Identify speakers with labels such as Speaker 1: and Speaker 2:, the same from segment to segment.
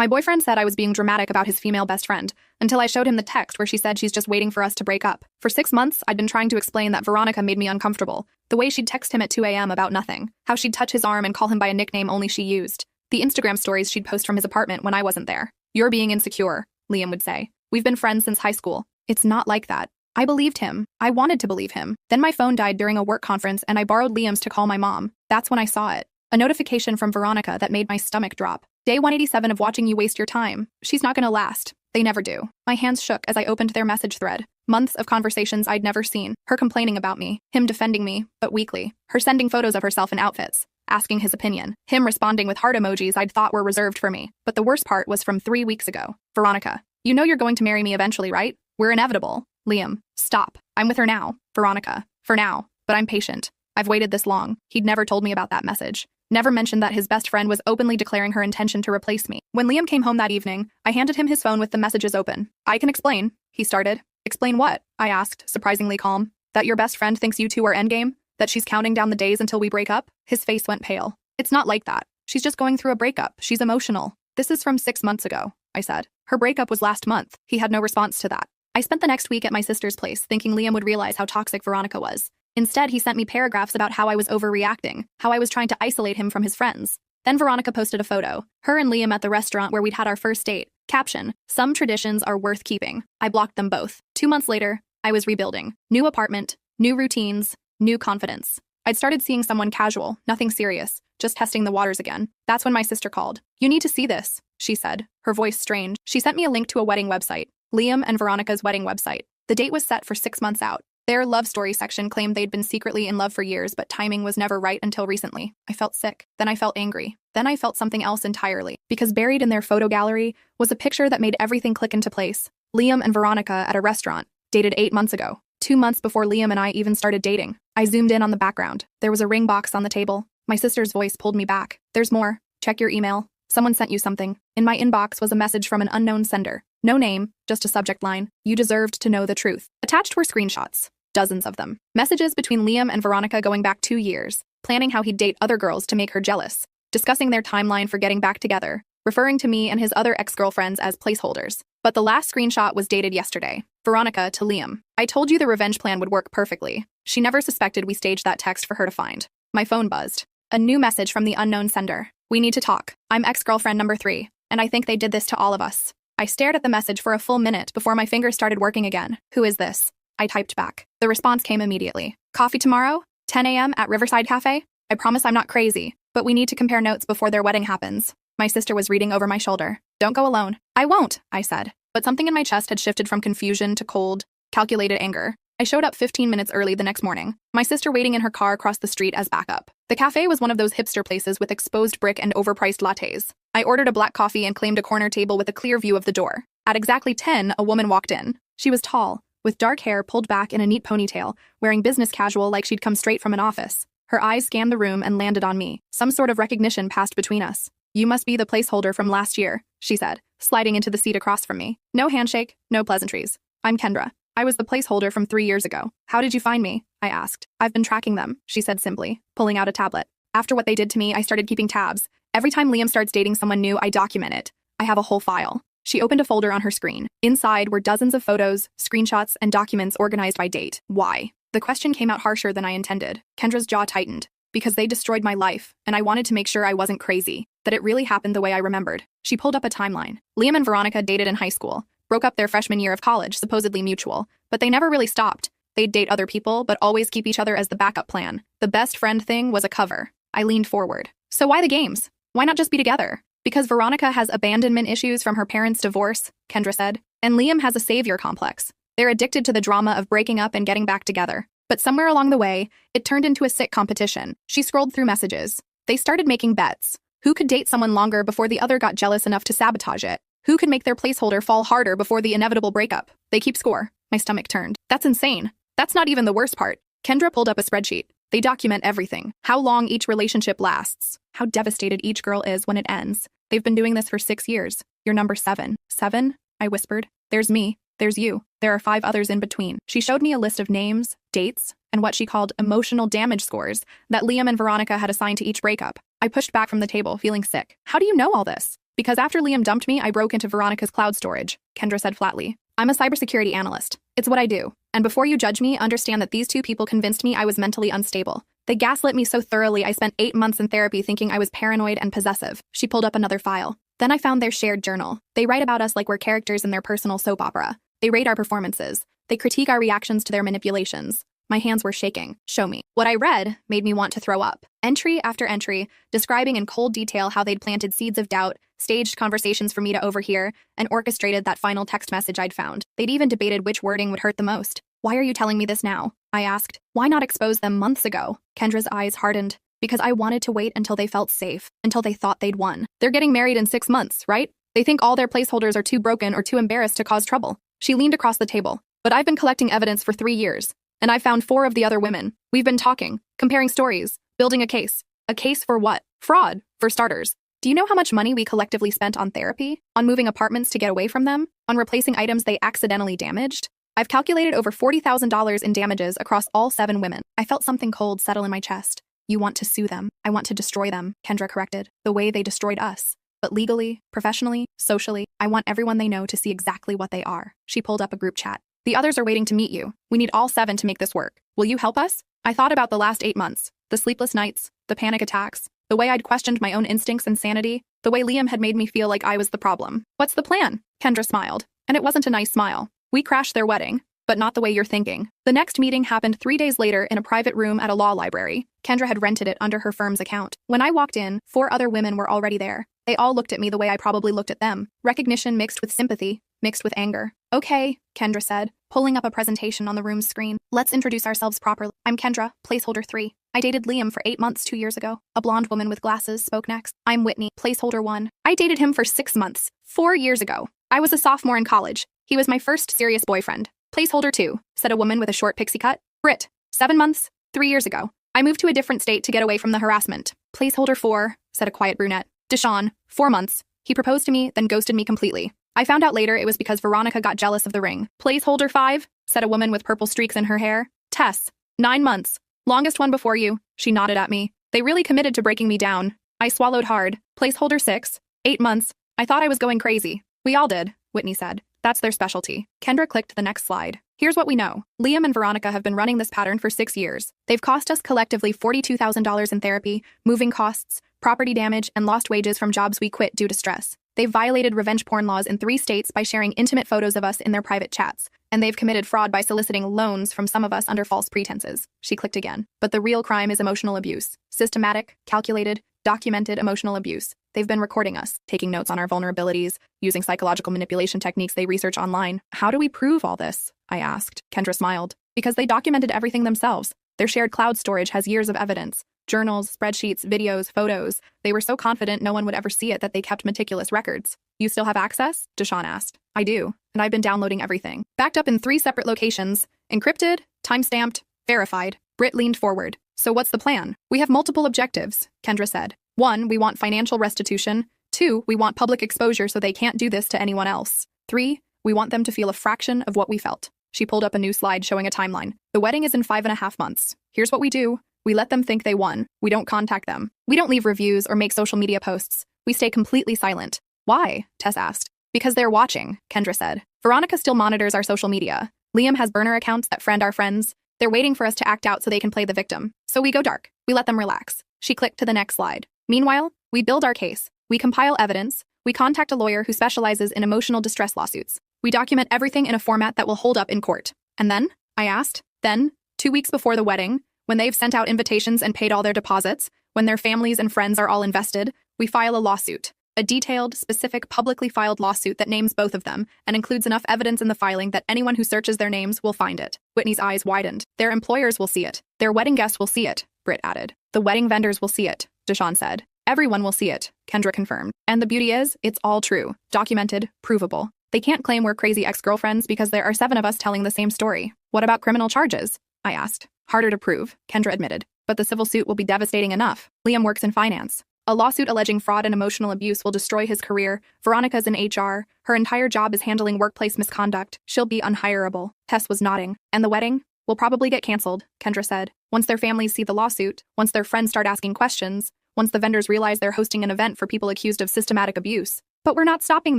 Speaker 1: My boyfriend said I was being dramatic about his female best friend, until I showed him the text where she said she's just waiting for us to break up. For 6 months, I'd been trying to explain that Veronica made me uncomfortable. The way she'd text him at 2 a.m. about nothing. How she'd touch his arm and call him by a nickname only she used. The Instagram stories she'd post from his apartment when I wasn't there. "You're being insecure," Liam would say. "We've been friends since high school." It's not like that. I believed him. I wanted to believe him. Then my phone died during a work conference and I borrowed Liam's to call my mom. That's when I saw it. A notification from Veronica that made my stomach drop. "Day 187 of watching you waste your time. She's not gonna last." They never do. My hands shook as I opened their message thread. Months of conversations I'd never seen. Her complaining about me. Him defending me, but weakly. Her sending photos of herself in outfits. Asking his opinion. Him responding with heart emojis I'd thought were reserved for me. But the worst part was from 3 weeks ago. "Veronica, you know you're going to marry me eventually, right? We're inevitable." Liam, "Stop. I'm with her now." Veronica, "For now, but I'm patient. I've waited this long." He'd never told me about that message. Never mentioned that his best friend was openly declaring her intention to replace me. When Liam came home that evening, I handed him his phone with the messages open. "I can explain," he started. "Explain what?" I asked, surprisingly calm. "That your best friend thinks you two are endgame? That she's counting down the days until we break up?" His face went pale. "It's not like that. She's just going through a breakup. She's emotional." "This is from 6 months ago," I said. "Her breakup was last month." He had no response to that. I spent the next week at my sister's place, thinking Liam would realize how toxic Veronica was. Instead, he sent me paragraphs about how I was overreacting, how I was trying to isolate him from his friends. Then Veronica posted a photo. Her and Liam at the restaurant where we'd had our first date. Caption, "Some traditions are worth keeping." I blocked them both. 2 months later, I was rebuilding. New apartment, new routines, new confidence. I'd started seeing someone casual, nothing serious, just testing the waters again. That's when my sister called. "You need to see this," she said, her voice strange. She sent me a link to a wedding website, Liam and Veronica's wedding website. The date was set for 6 months out. Their love story section claimed they'd been secretly in love for years, but timing was never right until recently. I felt sick. Then I felt angry. Then I felt something else entirely. Because buried in their photo gallery was a picture that made everything click into place. Liam and Veronica at a restaurant, dated 8 months ago. 2 months before Liam and I even started dating. I zoomed in on the background. There was a ring box on the table. My sister's voice pulled me back. "There's more. Check your email. Someone sent you something." In my inbox was a message from an unknown sender. No name, just a subject line. "You deserved to know the truth." Attached were screenshots. Dozens of them. Messages between Liam and Veronica going back 2 years, planning how he'd date other girls to make her jealous, discussing their timeline for getting back together, referring to me and his other ex-girlfriends as placeholders. But the last screenshot was dated yesterday. Veronica to Liam. "I told you the revenge plan would work perfectly." She never suspected we staged that text for her to find. My phone buzzed. A new message from the unknown sender. "We need to talk. I'm ex-girlfriend number 3, and I think they did this to all of us." I stared at the message for a full minute before my fingers started working again. "Who is this?" I typed back. The response came immediately. "Coffee tomorrow? 10 a.m. at Riverside Cafe? I promise I'm not crazy, but we need to compare notes before their wedding happens." My sister was reading over my shoulder. "Don't go alone." "I won't," I said. But something in my chest had shifted from confusion to cold, calculated anger. I showed up 15 minutes early the next morning, my sister waiting in her car across the street as backup. The cafe was one of those hipster places with exposed brick and overpriced lattes. I ordered a black coffee and claimed a corner table with a clear view of the door. At exactly 10, a woman walked in. She was tall, with dark hair pulled back in a neat ponytail, wearing business casual like she'd come straight from an office. Her eyes scanned the room and landed on me. Some sort of recognition passed between us. "You must be the placeholder from last year," she said, sliding into the seat across from me. No handshake, no pleasantries. "I'm Kendra. I was the placeholder from 3 years ago." "How did you find me?" I asked. "I've been tracking them," she said simply, pulling out a tablet. "After what they did to me, I started keeping tabs. Every time Liam starts dating someone new, I document it. I have a whole file." She opened a folder on her screen. Inside were dozens of photos, screenshots, and documents organized by date. Why? The question came out harsher than I intended. Kendra's jaw tightened. "Because they destroyed my life, and I wanted to make sure I wasn't crazy, that it really happened the way I remembered." She pulled up a timeline. Liam and Veronica dated in high school, broke up their freshman year of college, supposedly mutual, but they never really stopped. They'd date other people, but always keep each other as the backup plan. The best friend thing was a cover. I leaned forward. "So why the games? Why not just be together?" "Because Veronica has abandonment issues from her parents' divorce," Kendra said, "and Liam has a savior complex. They're addicted to the drama of breaking up and getting back together." But somewhere along the way, it turned into a sick competition. She scrolled through messages. They started making bets. Who could date someone longer before the other got jealous enough to sabotage it? Who could make their placeholder fall harder before the inevitable breakup? They keep score. My stomach turned. That's insane. That's not even the worst part. Kendra pulled up a spreadsheet. They document everything. How long each relationship lasts. How devastated each girl is when it ends. They've been doing this for 6 years. "You're number 7. 7? I whispered. "There's me. There's you. There are 5 others in between." She showed me a list of names, dates, and what she called emotional damage scores that Liam and Veronica had assigned to each breakup. I pushed back from the table, feeling sick. "How do you know all this?" Because after Liam dumped me, I broke into Veronica's cloud storage, Kendra said flatly. I'm a cybersecurity analyst. It's what I do. And before you judge me, understand that these two people convinced me I was mentally unstable. They gaslit me so thoroughly I spent 8 months in therapy thinking I was paranoid and possessive. She pulled up another file. Then I found their shared journal. They write about us like we're characters in their personal soap opera. They rate our performances. They critique our reactions to their manipulations. My hands were shaking. Show me. What I read made me want to throw up. Entry after entry, describing in cold detail how they'd planted seeds of doubt, staged conversations for me to overhear, and orchestrated that final text message I'd found. They'd even debated which wording would hurt the most. Why are you telling me this now? I asked. Why not expose them months ago? Kendra's eyes hardened. Because I wanted to wait until they felt safe, until they thought they'd won. They're getting married in 6 months, right? They think all their placeholders are too broken or too embarrassed to cause trouble. She leaned across the table. But I've been collecting evidence for 3 years. And I found 4 of the other women. We've been talking, comparing stories, building a case. A case for what? Fraud, for starters. Do you know how much money we collectively spent on therapy? On moving apartments to get away from them? On replacing items they accidentally damaged? I've calculated over $40,000 in damages across all 7 women. I felt something cold settle in my chest. You want to sue them. I want to destroy them, Kendra corrected, the way they destroyed us. But legally, professionally, socially, I want everyone they know to see exactly what they are. She pulled up a group chat. The others are waiting to meet you. We need all 7 to make this work. Will you help us? I thought about the last 8 months, the sleepless nights, the panic attacks, the way I'd questioned my own instincts and sanity, the way Liam had made me feel like I was the problem. What's the plan? Kendra smiled. And it wasn't a nice smile. We crashed their wedding, but not the way you're thinking. The next meeting happened 3 days later in a private room at a law library. Kendra had rented it under her firm's account. When I walked in, 4 other women were already there. They all looked at me the way I probably looked at them. Recognition mixed with sympathy, mixed with anger. Okay, Kendra said, pulling up a presentation on the room's screen. Let's introduce ourselves properly. I'm Kendra, placeholder 3. I dated Liam for 8 months 2 years ago. A blonde woman with glasses spoke next. I'm Whitney, placeholder 1. I dated him for 6 months, 4 years ago. I was a sophomore in college. He was my first serious boyfriend. Placeholder 2, said a woman with a short pixie cut. Britt, 7 months, 3 years ago. I moved to a different state to get away from the harassment. Placeholder 4, said a quiet brunette. Deshaun, 4 months. He proposed to me, then ghosted me completely. I found out later it was because Veronica got jealous of the ring. Placeholder 5, said a woman with purple streaks in her hair. Tess, 9 months. Longest one before you. She nodded at me. They really committed to breaking me down. I swallowed hard. Placeholder 6, 8 months. I thought I was going crazy. We all did, Whitney said. That's their specialty. Kendra clicked the next slide. Here's what we know. Liam and Veronica have been running this pattern for 6 years. They've cost us collectively $42,000 in therapy, moving costs, property damage, and lost wages from jobs we quit due to stress. They've violated revenge porn laws in 3 states by sharing intimate photos of us in their private chats. And they've committed fraud by soliciting loans from some of us under false pretenses. She clicked again. But the real crime is emotional abuse. Systematic, calculated, documented emotional abuse. They've been recording us, taking notes on our vulnerabilities, using psychological manipulation techniques they research online. How do we prove all this? I asked. Kendra smiled. Because they documented everything themselves. Their shared cloud storage has years of evidence. Journals, spreadsheets, videos, photos. They were so confident no one would ever see it that they kept meticulous records. You still have access? Deshaun asked. I do, and I've been downloading everything. Backed up in 3 separate locations. Encrypted, timestamped, verified. Britt leaned forward. So what's the plan? We have multiple objectives, Kendra said. 1, we want financial restitution. 2, we want public exposure so they can't do this to anyone else. 3, we want them to feel a fraction of what we felt. She pulled up a new slide showing a timeline. The wedding is in 5.5 months. Here's what we do. We let them think they won. We don't contact them. We don't leave reviews or make social media posts. We stay completely silent. Why? Tess asked. Because they're watching, Kendra said. Veronica still monitors our social media. Liam has burner accounts that friend our friends. They're waiting for us to act out so they can play the victim. So we go dark. We let them relax. She clicked to the next slide. Meanwhile, we build our case. We compile evidence. We contact a lawyer who specializes in emotional distress lawsuits. We document everything in a format that will hold up in court. And then? I asked. Then, 2 weeks before the wedding, when they've sent out invitations and paid all their deposits, when their families and friends are all invested, we file a lawsuit. A detailed, specific, publicly filed lawsuit that names both of them and includes enough evidence in the filing that anyone who searches their names will find it. Whitney's eyes widened. Their employers will see it. Their wedding guests will see it, Britt added. The wedding vendors will see it, Deshaun said. Everyone will see it, Kendra confirmed. And the beauty is, it's all true, documented, provable. They can't claim we're crazy ex-girlfriends because there are 7 of us telling the same story. What about criminal charges? I asked. Harder to prove, Kendra admitted. But the civil suit will be devastating enough. Liam works in finance. A lawsuit alleging fraud and emotional abuse will destroy his career. Veronica's in HR. Her entire job is handling workplace misconduct. She'll be unhireable. Tess was nodding. And the wedding? Will probably get canceled, Kendra said. Once their families see the lawsuit, once their friends start asking questions, once the vendors realize they're hosting an event for people accused of systematic abuse. But we're not stopping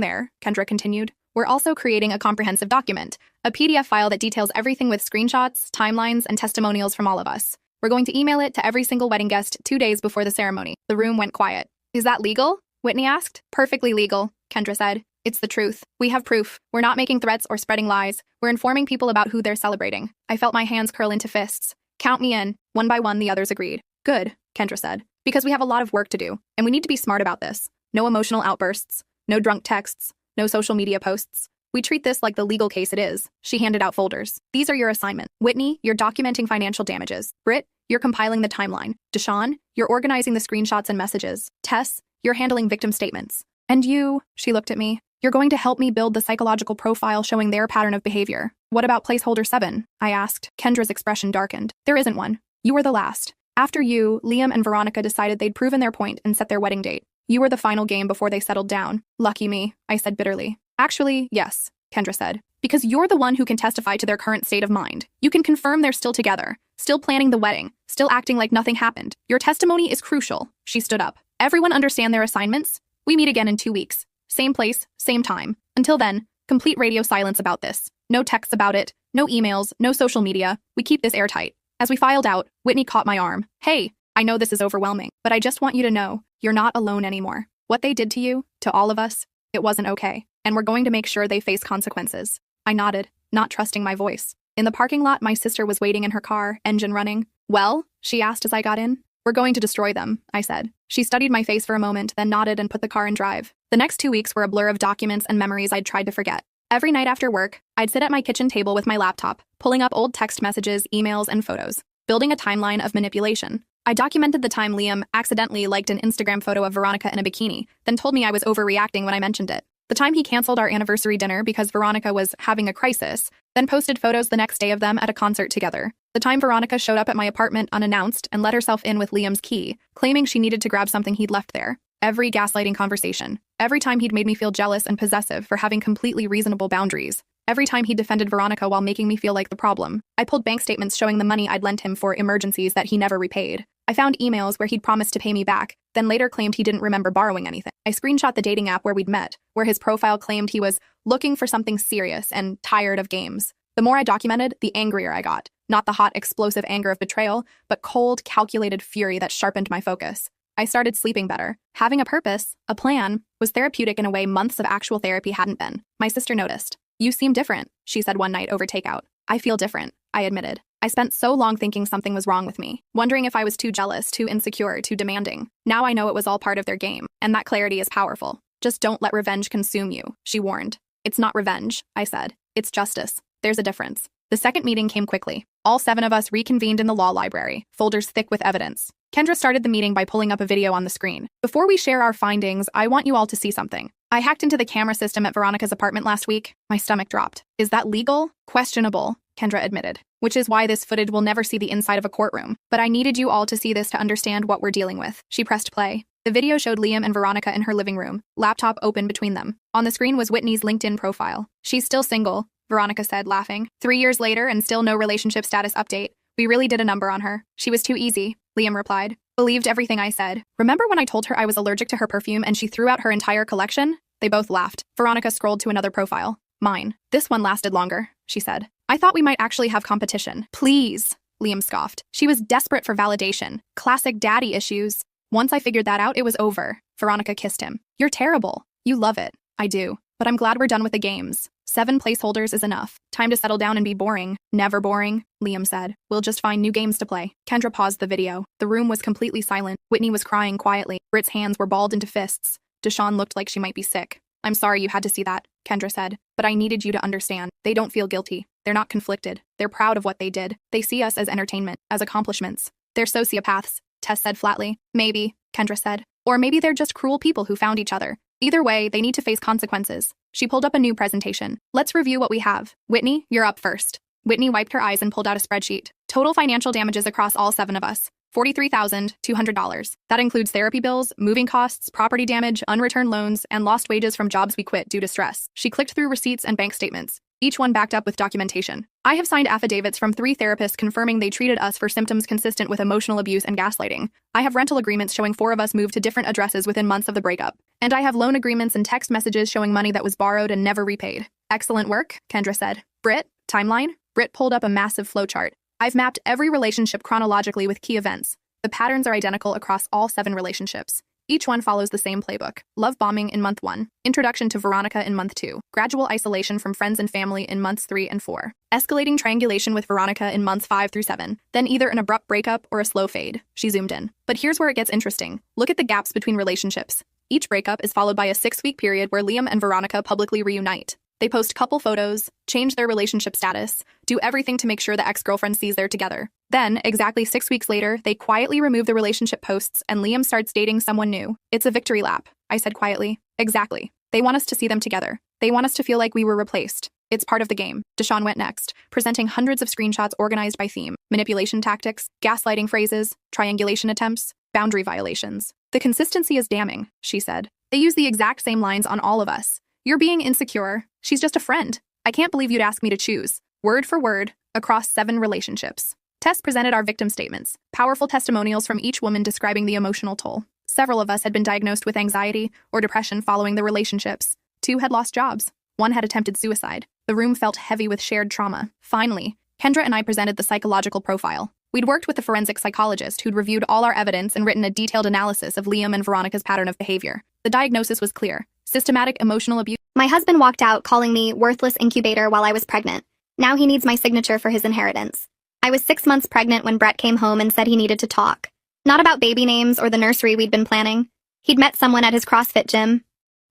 Speaker 1: there, Kendra continued. We're also creating a comprehensive document, a PDF file that details everything with screenshots, timelines, and testimonials from all of us. We're going to email it to every single wedding guest 2 days before the ceremony. The room went quiet. Is that legal? Whitney asked. Perfectly legal, Kendra said. It's the truth. We have proof. We're not making threats or spreading lies. We're informing people about who they're celebrating. I felt my hands curl into fists. Count me in. One by one, the others agreed. Good, Kendra said. Because we have a lot of work to do, and we need to be smart about this. No emotional outbursts. No drunk texts. No social media posts. We treat this like the legal case it is. She handed out folders. These are your assignments. Whitney, you're documenting financial damages. Britt, you're compiling the timeline. Deshawn, you're organizing the screenshots and messages. Tess, you're handling victim statements. And you, she looked at me, you're going to help me build the psychological profile showing their pattern of behavior. What about placeholder 7? I asked. Kendra's expression darkened. There isn't one. You were the last. After you, Liam and Veronica decided they'd proven their point and set their wedding date. You were the final game before they settled down. Lucky me, I said bitterly. Actually, yes, Kendra said. Because you're the one who can testify to their current state of mind. You can confirm they're still together, still planning the wedding, still acting like nothing happened. Your testimony is crucial. She stood up. Everyone understand their assignments? We meet again in 2 weeks. Same place, same time. Until then, complete radio silence about this. No texts about it, no emails, no social media. We keep this airtight. As we filed out, Whitney caught my arm. Hey, I know this is overwhelming, but I just want you to know, you're not alone anymore. What they did to you, to all of us, it wasn't okay. And we're going to make sure they face consequences. I nodded, not trusting my voice. In the parking lot, my sister was waiting in her car, engine running. Well, she asked as I got in. We're going to destroy them, I said. She studied my face for a moment, then nodded and put the car in drive. The next 2 weeks were a blur of documents and memories I'd tried to forget. Every night after work, I'd sit at my kitchen table with my laptop, pulling up old text messages, emails, and photos, building a timeline of manipulation. I documented the time Liam accidentally liked an Instagram photo of Veronica in a bikini, then told me I was overreacting when I mentioned it. The time he canceled our anniversary dinner because Veronica was having a crisis, then posted photos the next day of them at a concert together. The time Veronica showed up at my apartment unannounced and let herself in with Liam's key, claiming she needed to grab something he'd left there. Every gaslighting conversation. Every time he'd made me feel jealous and possessive for having completely reasonable boundaries. Every time he defended Veronica while making me feel like the problem. I pulled bank statements showing the money I'd lent him for emergencies that he never repaid. I found emails where he'd promised to pay me back, then later claimed he didn't remember borrowing anything. I screenshot the dating app where we'd met, where his profile claimed he was looking for something serious and tired of games. The more I documented, the angrier I got. Not the hot, explosive anger of betrayal, but cold, calculated fury that sharpened my focus. I started sleeping better. Having a purpose, a plan, was therapeutic in a way months of actual therapy hadn't been. My sister noticed. You seem different, she said one night over takeout. I feel different, I admitted. I spent so long thinking something was wrong with me, wondering if I was too jealous, too insecure, too demanding. Now I know it was all part of their game, and that clarity is powerful. Just don't let revenge consume you, she warned. It's not revenge, I said. It's justice. There's a difference. The second meeting came quickly. All 7 of us reconvened in the law library, folders thick with evidence. Kendra started the meeting by pulling up a video on the screen. Before we share our findings, I want you all to see something. I hacked into the camera system at Veronica's apartment last week. My stomach dropped. Is that legal? Questionable, Kendra admitted. Which is why this footage will never see the inside of a courtroom. But I needed you all to see this to understand what we're dealing with. She pressed play. The video showed Liam and Veronica in her living room, laptop open between them. On the screen was Whitney's LinkedIn profile. She's still single, Veronica said, laughing. 3 years later and still no relationship status update. We really did a number on her. She was too easy, Liam replied. Believed everything I said. Remember when I told her I was allergic to her perfume and she threw out her entire collection? They both laughed. Veronica scrolled to another profile. Mine. This one lasted longer, she said. I thought we might actually have competition. Please, Liam scoffed. She was desperate for validation. Classic daddy issues. Once I figured that out, it was over. Veronica kissed him. You're terrible. You love it. I do. But I'm glad we're done with the games. 7 placeholders is enough. Time to settle down and be boring. Never boring, Liam said. We'll just find new games to play. Kendra paused the video. The room was completely silent. Whitney was crying quietly. Britt's hands were balled into fists. Deshawn looked like she might be sick. I'm sorry you had to see that, Kendra said. But I needed you to understand. They don't feel guilty. They're not conflicted. They're proud of what they did. They see us as entertainment, as accomplishments. They're sociopaths, Tess said flatly. Maybe, Kendra said. Or maybe they're just cruel people who found each other. Either way, they need to face consequences. She pulled up a new presentation. Let's review what we have. Whitney, you're up first. Whitney wiped her eyes and pulled out a spreadsheet. Total financial damages across all 7 of us. $43,200. That includes therapy bills, moving costs, property damage, unreturned loans, and lost wages from jobs we quit due to stress. She clicked through receipts and bank statements, each one backed up with documentation. I have signed affidavits from 3 therapists confirming they treated us for symptoms consistent with emotional abuse and gaslighting. I have rental agreements showing 4 of us moved to different addresses within months of the breakup. And I have loan agreements and text messages showing money that was borrowed and never repaid. Excellent work, Kendra said. Britt, timeline? Britt pulled up a massive flowchart. I've mapped every relationship chronologically with key events. The patterns are identical across all 7 relationships. Each one follows the same playbook. Love bombing in month 1. Introduction to Veronica in month 2. Gradual isolation from friends and family in months 3 and 4. Escalating triangulation with Veronica in months 5 through 7. Then either an abrupt breakup or a slow fade. She zoomed in. But here's where it gets interesting. Look at the gaps between relationships. Each breakup is followed by a 6-week period where Liam and Veronica publicly reunite. They post couple photos, change their relationship status, do everything to make sure the ex-girlfriend sees they're together. Then, exactly 6 weeks later, they quietly remove the relationship posts and Liam starts dating someone new. It's a victory lap, I said quietly. Exactly. They want us to see them together. They want us to feel like we were replaced. It's part of the game. Deshawn went next, presenting hundreds of screenshots organized by theme, manipulation tactics, gaslighting phrases, triangulation attempts, boundary violations. The consistency is damning, she said. They use the exact same lines on all of us. You're being insecure. She's just a friend. I can't believe you'd ask me to choose, word for word, across 7 relationships. Tess presented our victim statements, powerful testimonials from each woman describing the emotional toll. Several of us had been diagnosed with anxiety or depression following the relationships. 2 had lost jobs. 1 had attempted suicide. The room felt heavy with shared trauma. Finally, Kendra and I presented the psychological profile. We'd worked with a forensic psychologist who'd reviewed all our evidence and written a detailed analysis of Liam and Veronica's pattern of behavior. The diagnosis was clear. Systematic emotional abuse.
Speaker 2: My husband walked out calling me worthless incubator while I was pregnant. Now he needs my signature for his inheritance. I was 6 months pregnant when Brett came home and said he needed to talk. Not about baby names or the nursery we'd been planning. He'd met someone at his CrossFit gym.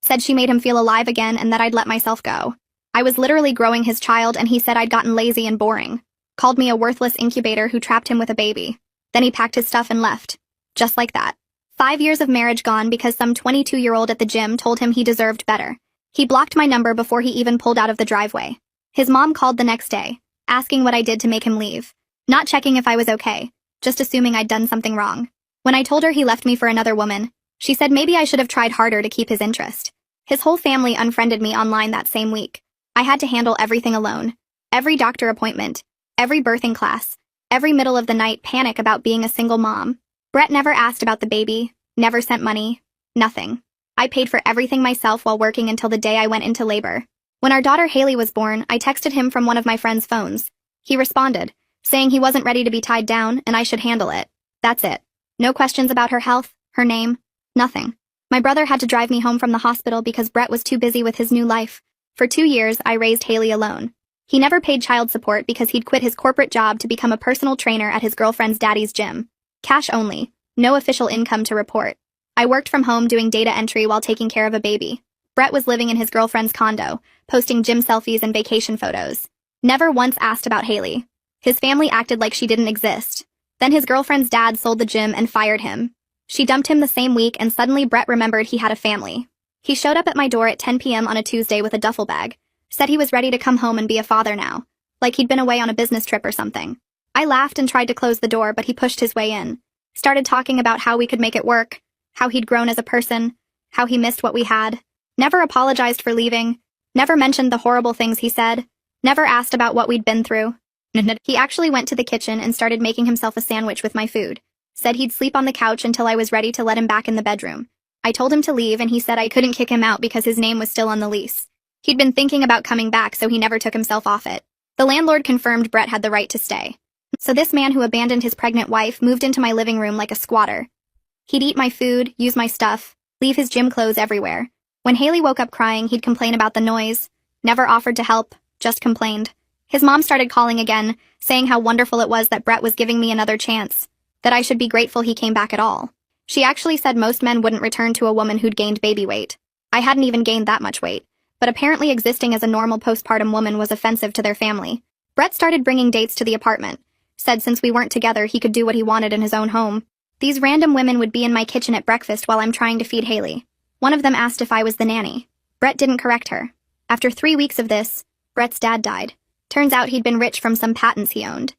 Speaker 2: Said she made him feel alive again and that I'd let myself go. I was literally growing his child and he said I'd gotten lazy and boring. Called me a worthless incubator who trapped him with a baby. Then he packed his stuff and left. Just like that. 5 years of marriage gone because some 22-year-old at the gym told him he deserved better. He blocked my number before he even pulled out of the driveway. His mom called the next day, asking what I did to make him leave. Not checking if I was okay, just assuming I'd done something wrong. When I told her he left me for another woman, she said maybe I should have tried harder to keep his interest. His whole family unfriended me online that same week. I had to handle everything alone. Every doctor appointment, every birthing class, every middle of the night panic about being a single mom. Brett never asked about the baby, never sent money, nothing. I paid for everything myself while working until the day I went into labor. When our daughter Haley was born, I texted him from one of my friend's phones. He responded, saying he wasn't ready to be tied down and I should handle it. That's it. No questions about her health, her name, nothing. My brother had to drive me home from the hospital because Brett was too busy with his new life. For 2 years, I raised Haley alone. He never paid child support because he'd quit his corporate job to become a personal trainer at his girlfriend's daddy's gym. Cash only, no official income to report. I worked from home doing data entry while taking care of a baby. Brett was living in his girlfriend's condo, posting gym selfies and vacation photos. Never once asked about Haley. His family acted like she didn't exist. Then his girlfriend's dad sold the gym and fired him. She dumped him the same week and suddenly Brett remembered he had a family. He showed up at my door at 10 p.m. on a Tuesday with a duffel bag. Said he was ready to come home and be a father now. Like he'd been away on a business trip or something. I laughed and tried to close the door, but he pushed his way in. Started talking about how we could make it work, how he'd grown as a person, how he missed what we had. Never apologized for leaving. Never mentioned the horrible things he said. Never asked about what we'd been through. He actually went to the kitchen and started making himself a sandwich with my food. Said he'd sleep on the couch until I was ready to let him back in the bedroom. I told him to leave and he said I couldn't kick him out because his name was still on the lease. He'd been thinking about coming back, so he never took himself off it. The landlord confirmed Brett had the right to stay. So this man who abandoned his pregnant wife moved into my living room like a squatter. He'd eat my food, use my stuff, leave his gym clothes everywhere. When Haley woke up crying, he'd complain about the noise. Never offered to help, just complained. His mom started calling again, saying how wonderful it was that Brett was giving me another chance, that I should be grateful he came back at all. She actually said most men wouldn't return to a woman who'd gained baby weight. I hadn't even gained that much weight, but apparently existing as a normal postpartum woman was offensive to their family. Brett started bringing dates to the apartment. Said since we weren't together, he could do what he wanted in his own home. These random women would be in my kitchen at breakfast while I'm trying to feed Haley. One of them asked if I was the nanny. Brett didn't correct her. After 3 weeks of this, Brett's dad died. Turns out he'd been rich from some patents he owned.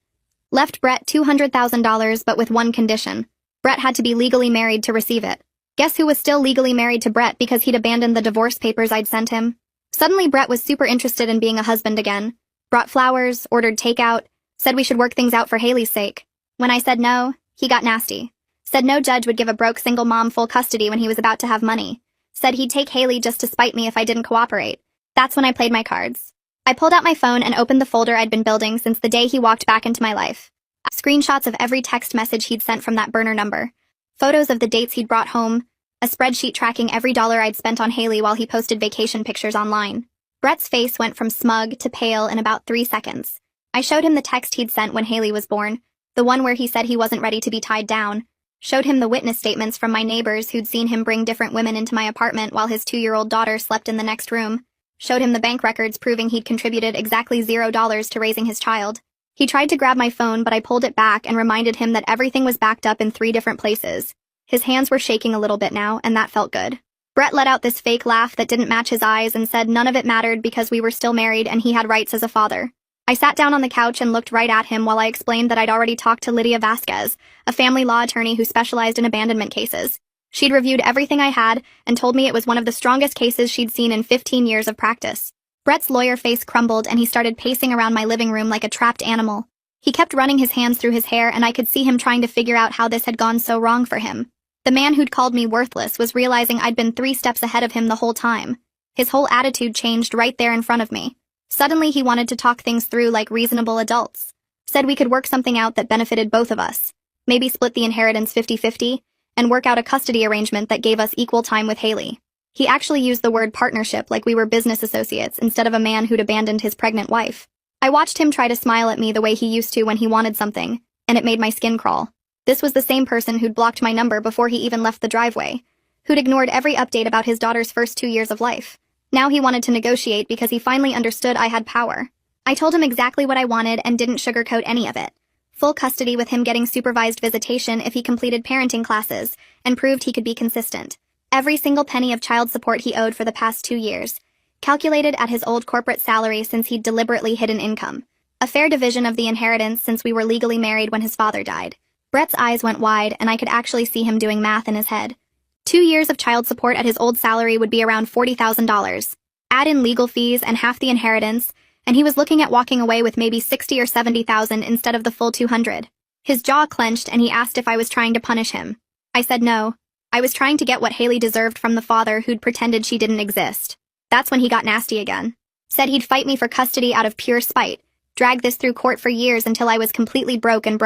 Speaker 2: Left Brett $200,000 but with one condition. Brett had to be legally married to receive it. Guess who was still legally married to Brett because he'd abandoned the divorce papers I'd sent him? Suddenly Brett was super interested in being a husband again. Brought flowers, ordered takeout, said we should work things out for Haley's sake. When I said no, he got nasty. Said no judge would give a broke single mom full custody when he was about to have money. Said he'd take Haley just to spite me if I didn't cooperate. That's when I played my cards. I pulled out my phone and opened the folder I'd been building since the day he walked back into my life. Screenshots of every text message he'd sent from that burner number. Photos of the dates he'd brought home. A spreadsheet tracking every dollar I'd spent on Haley while he posted vacation pictures online. Brett's face went from smug to pale in about 3 seconds. I showed him the text he'd sent when Haley was born, the one where he said he wasn't ready to be tied down. Showed him the witness statements from my neighbors who'd seen him bring different women into my apartment while his 2-year-old daughter slept in the next room. Showed him the bank records proving he'd contributed exactly $0 to raising his child. He tried to grab my phone, but I pulled it back and reminded him that everything was backed up in 3 different places. His hands were shaking a little bit now, and that felt good. Brett let out this fake laugh that didn't match his eyes and said none of it mattered because we were still married and he had rights as a father. I sat down on the couch and looked right at him while I explained that I'd already talked to Lydia Vasquez, a family law attorney who specialized in abandonment cases. She'd reviewed everything I had and told me it was one of the strongest cases she'd seen in 15 years of practice. Brett's lawyer face crumbled and he started pacing around my living room like a trapped animal. He kept running his hands through his hair and I could see him trying to figure out how this had gone so wrong for him. The man who'd called me worthless was realizing I'd been 3 steps ahead of him the whole time. His whole attitude changed right there in front of me. Suddenly he wanted to talk things through like reasonable adults. Said we could work something out that benefited both of us. Maybe split the inheritance 50-50, and work out a custody arrangement that gave us equal time with Haley. He actually used the word partnership like we were business associates instead of a man who'd abandoned his pregnant wife. I watched him try to smile at me the way he used to when he wanted something, and it made my skin crawl. This was the same person who'd blocked my number before he even left the driveway, who'd ignored every update about his daughter's first 2 years of life. Now he wanted to negotiate because he finally understood I had power. I told him exactly what I wanted and didn't sugarcoat any of it. Full custody with him getting supervised visitation if he completed parenting classes, and proved he could be consistent. Every single penny of child support he owed for the past 2 years, calculated at his old corporate salary since he'd deliberately hidden income. A fair division of the inheritance since we were legally married when his father died. Brett's eyes went wide and I could actually see him doing math in his head. 2 years of child support at his old salary would be around $40,000. Add in legal fees and half the inheritance, and he was looking at walking away with maybe $60,000 or $70,000 instead of the full $200,000. His jaw clenched and he asked if I was trying to punish him. I said no. I was trying to get what Haley deserved from the father who'd pretended she didn't exist. That's when he got nasty again. Said he'd fight me for custody out of pure spite, drag this through court for years until I was completely broken.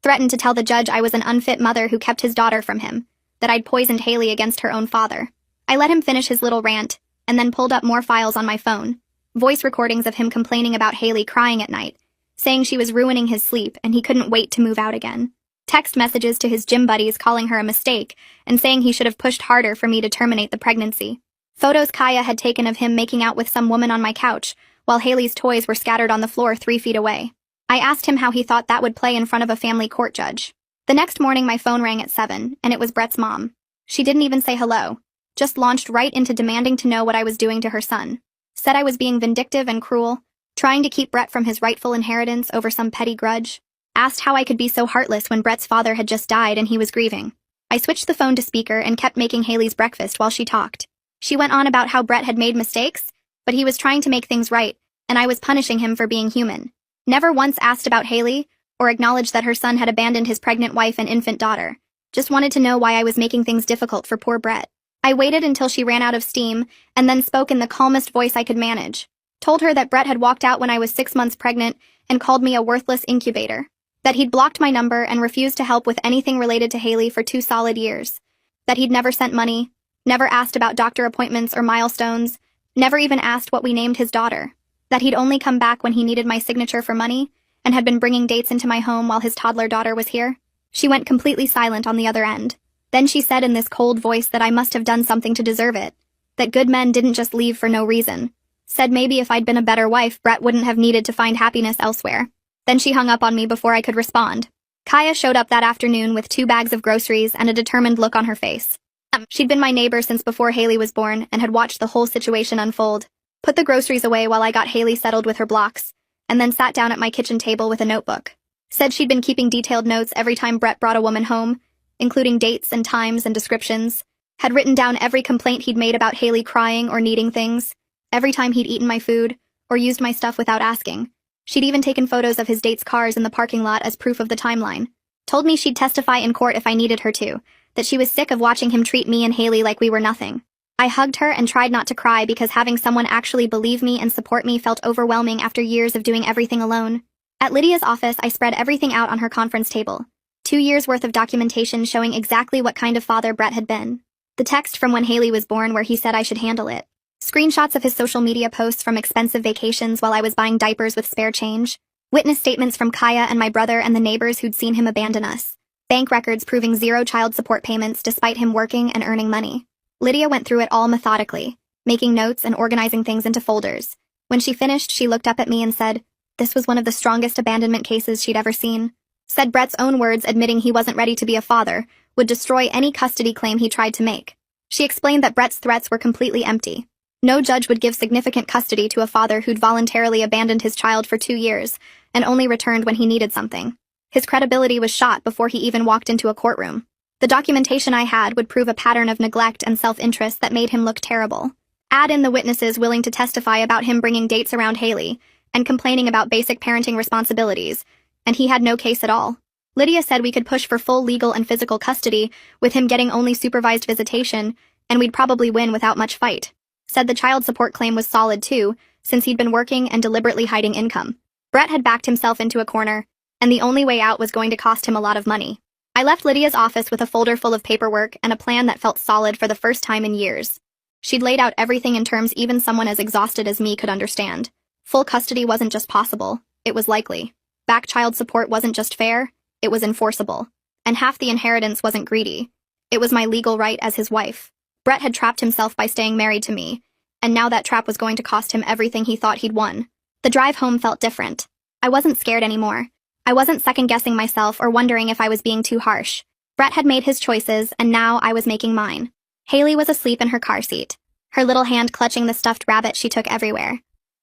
Speaker 2: Threatened to tell the judge I was an unfit mother who kept his daughter from him, that I'd poisoned Haley against her own father. I let him finish his little rant, and then pulled up more files on my phone. Voice recordings of him complaining about Haley crying at night, saying she was ruining his sleep and he couldn't wait to move out again. Text messages to his gym buddies calling her a mistake and saying he should have pushed harder for me to terminate the pregnancy. Photos Kaya had taken of him making out with some woman on my couch, while Haley's toys were scattered on the floor 3 feet away. I asked him how he thought that would play in front of a family court judge. The next morning my phone rang at 7, and it was Brett's mom. She didn't even say hello, just launched right into demanding to know what I was doing to her son. Said I was being vindictive and cruel, trying to keep Brett from his rightful inheritance over some petty grudge. Asked how I could be so heartless when Brett's father had just died and he was grieving. I switched the phone to speaker and kept making Haley's breakfast while she talked. She went on about how Brett had made mistakes, but he was trying to make things right, and I was punishing him for being human. Never once asked about Haley, or acknowledged that her son had abandoned his pregnant wife and infant daughter. Just wanted to know why I was making things difficult for poor Brett. I waited until she ran out of steam, and then spoke in the calmest voice I could manage. Told her that Brett had walked out when I was 6 months pregnant and called me a worthless incubator. That he'd blocked my number and refused to help with anything related to Haley for 2 solid years. That he'd never sent money, never asked about doctor appointments or milestones, never even asked what we named his daughter. That he'd only come back when he needed my signature for money, and had been bringing dates into my home while his toddler daughter was here. She went completely silent on the other end. Then she said in this cold voice that I must have done something to deserve it. That good men didn't just leave for no reason. Said maybe if I'd been a better wife, Brett wouldn't have needed to find happiness elsewhere. Then she hung up on me before I could respond. Kaya showed up that afternoon with 2 bags of groceries and a determined look on her face. She'd been my neighbor since before Haley was born and had watched the whole situation unfold. Put the groceries away while I got Haley settled with her blocks, and then sat down at my kitchen table with a notebook. Said she'd been keeping detailed notes every time Brett brought a woman home, including dates and times and descriptions. Had written down every complaint he'd made about Haley crying or needing things, every time he'd eaten my food, or used my stuff without asking. She'd even taken photos of his dates' cars in the parking lot as proof of the timeline. Told me she'd testify in court if I needed her to, that she was sick of watching him treat me and Haley like we were nothing. I hugged her and tried not to cry because having someone actually believe me and support me felt overwhelming after years of doing everything alone. At Lydia's office, I spread everything out on her conference table. 2 years worth of documentation showing exactly what kind of father Brett had been. The text from when Haley was born where he said I should handle it. Screenshots of his social media posts from expensive vacations while I was buying diapers with spare change. Witness statements from Kaya and my brother and the neighbors who'd seen him abandon us. Bank records proving 0 child support payments despite him working and earning money. Lydia went through it all methodically, making notes and organizing things into folders. When she finished, she looked up at me and said, this was one of the strongest abandonment cases she'd ever seen. Said Brett's own words admitting he wasn't ready to be a father would destroy any custody claim he tried to make. She explained that Brett's threats were completely empty. No judge would give significant custody to a father who'd voluntarily abandoned his child for 2 years and only returned when he needed something. His credibility was shot before he even walked into a courtroom. The documentation I had would prove a pattern of neglect and self-interest that made him look terrible. Add in the witnesses willing to testify about him bringing dates around Haley and complaining about basic parenting responsibilities, and he had no case at all. Lydia said we could push for full legal and physical custody, with him getting only supervised visitation, and we'd probably win without much fight. Said the child support claim was solid too, since he'd been working and deliberately hiding income. Brett had backed himself into a corner, and the only way out was going to cost him a lot of money. I left Lydia's office with a folder full of paperwork and a plan that felt solid for the first time in years. She'd laid out everything in terms even someone as exhausted as me could understand. Full custody wasn't just possible, it was likely. Back child support wasn't just fair, it was enforceable. And half the inheritance wasn't greedy. It was my legal right as his wife. Brett had trapped himself by staying married to me, and now that trap was going to cost him everything he thought he'd won. The drive home felt different. I wasn't scared anymore. I wasn't second-guessing myself or wondering if I was being too harsh. Brett had made his choices, and now I was making mine. Haley was asleep in her car seat, her little hand clutching the stuffed rabbit she took everywhere.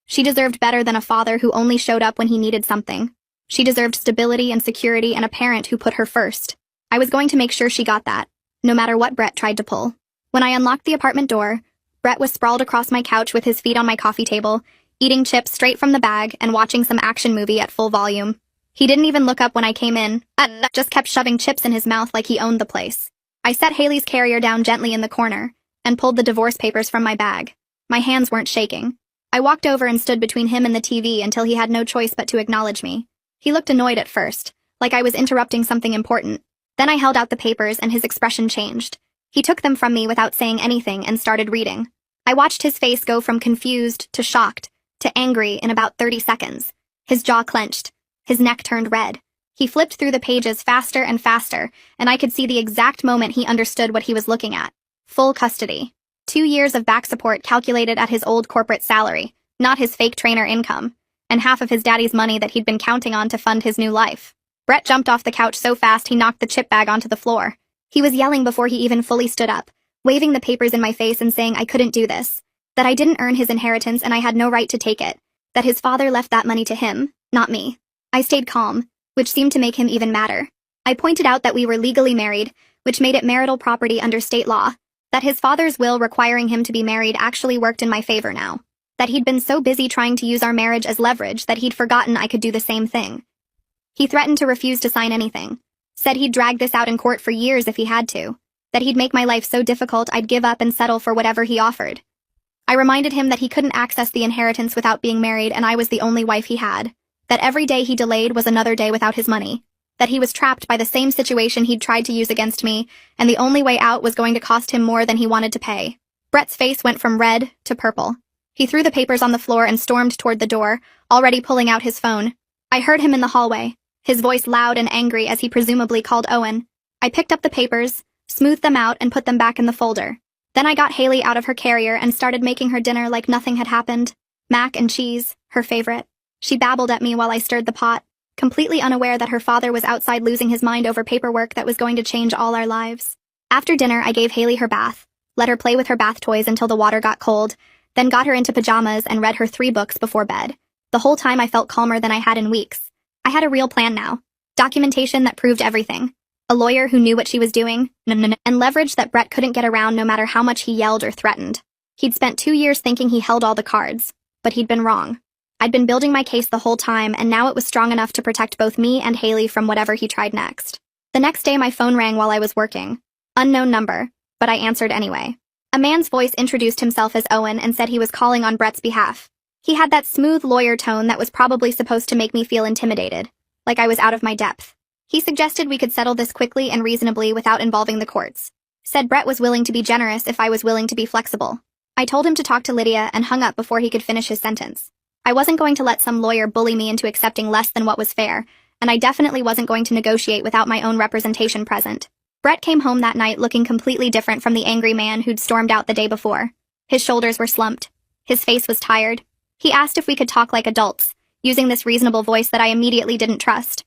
Speaker 2: She deserved better than a father who only showed up when he needed something. She deserved stability and security and a parent who put her first. I was going to make sure she got that, no matter what Brett tried to pull. When I unlocked the apartment door, Brett was sprawled across my couch with his feet on my coffee table, eating chips straight from the bag and watching some action movie at full volume. He didn't even look up when I came in, just kept shoving chips in his mouth like he owned the place. I set Haley's carrier down gently in the corner and pulled the divorce papers from my bag. My hands weren't shaking. I walked over and stood between him and the TV until he had no choice but to acknowledge me. He looked annoyed at first, like I was interrupting something important. Then I held out the papers and his expression changed. He took them from me without saying anything and started reading. I watched his face go from confused to shocked to angry in about 30 seconds. His jaw clenched. His neck turned red. He flipped through the pages faster and faster, and I could see the exact moment he understood what he was looking at. Full custody. 2 years of back support calculated at his old corporate salary, not his fake trainer income, and half of his daddy's money that he'd been counting on to fund his new life. Brett jumped off the couch so fast he knocked the chip bag onto the floor. He was yelling before he even fully stood up, waving the papers in my face and saying I couldn't do this, that I didn't earn his inheritance and I had no right to take it, that his father left that money to him, not me. I stayed calm, which seemed to make him even madder. I pointed out that we were legally married, which made it marital property under state law, that his father's will requiring him to be married actually worked in my favor now, that he'd been so busy trying to use our marriage as leverage that he'd forgotten I could do the same thing. He threatened to refuse to sign anything, said he'd drag this out in court for years if he had to, that he'd make my life so difficult I'd give up and settle for whatever he offered. I reminded him that he couldn't access the inheritance without being married and I was the only wife he had, that every day he delayed was another day without his money, that he was trapped by the same situation he'd tried to use against me, and the only way out was going to cost him more than he wanted to pay. Brett's face went from red to purple. He threw the papers on the floor and stormed toward the door, already pulling out his phone. I heard him in the hallway, his voice loud and angry as he presumably called Owen. I picked up the papers, smoothed them out, and put them back in the folder. Then I got Haley out of her carrier and started making her dinner like nothing had happened. Mac and cheese, her favorite. She babbled at me while I stirred the pot, completely unaware that her father was outside losing his mind over paperwork that was going to change all our lives. After dinner, I gave Haley her bath, let her play with her bath toys until the water got cold, then got her into pajamas and read her 3 books before bed. The whole time I felt calmer than I had in weeks. I had a real plan now. Documentation that proved everything. A lawyer who knew what she was doing, and leverage that Brett couldn't get around no matter how much he yelled or threatened. He'd spent 2 years thinking he held all the cards, but he'd been wrong. I'd been building my case the whole time, and now it was strong enough to protect both me and Haley from whatever he tried next. The next day my phone rang while I was working. Unknown number, but I answered anyway. A man's voice introduced himself as Owen and said he was calling on Brett's behalf. He had that smooth lawyer tone that was probably supposed to make me feel intimidated, like I was out of my depth. He suggested we could settle this quickly and reasonably without involving the courts. Said Brett was willing to be generous if I was willing to be flexible. I told him to talk to Lydia and hung up before he could finish his sentence. I wasn't going to let some lawyer bully me into accepting less than what was fair, and I definitely wasn't going to negotiate without my own representation present. Brett came home that night looking completely different from the angry man who'd stormed out the day before. His shoulders were slumped. His face was tired. He asked if we could talk like adults, using this reasonable voice that I immediately didn't trust.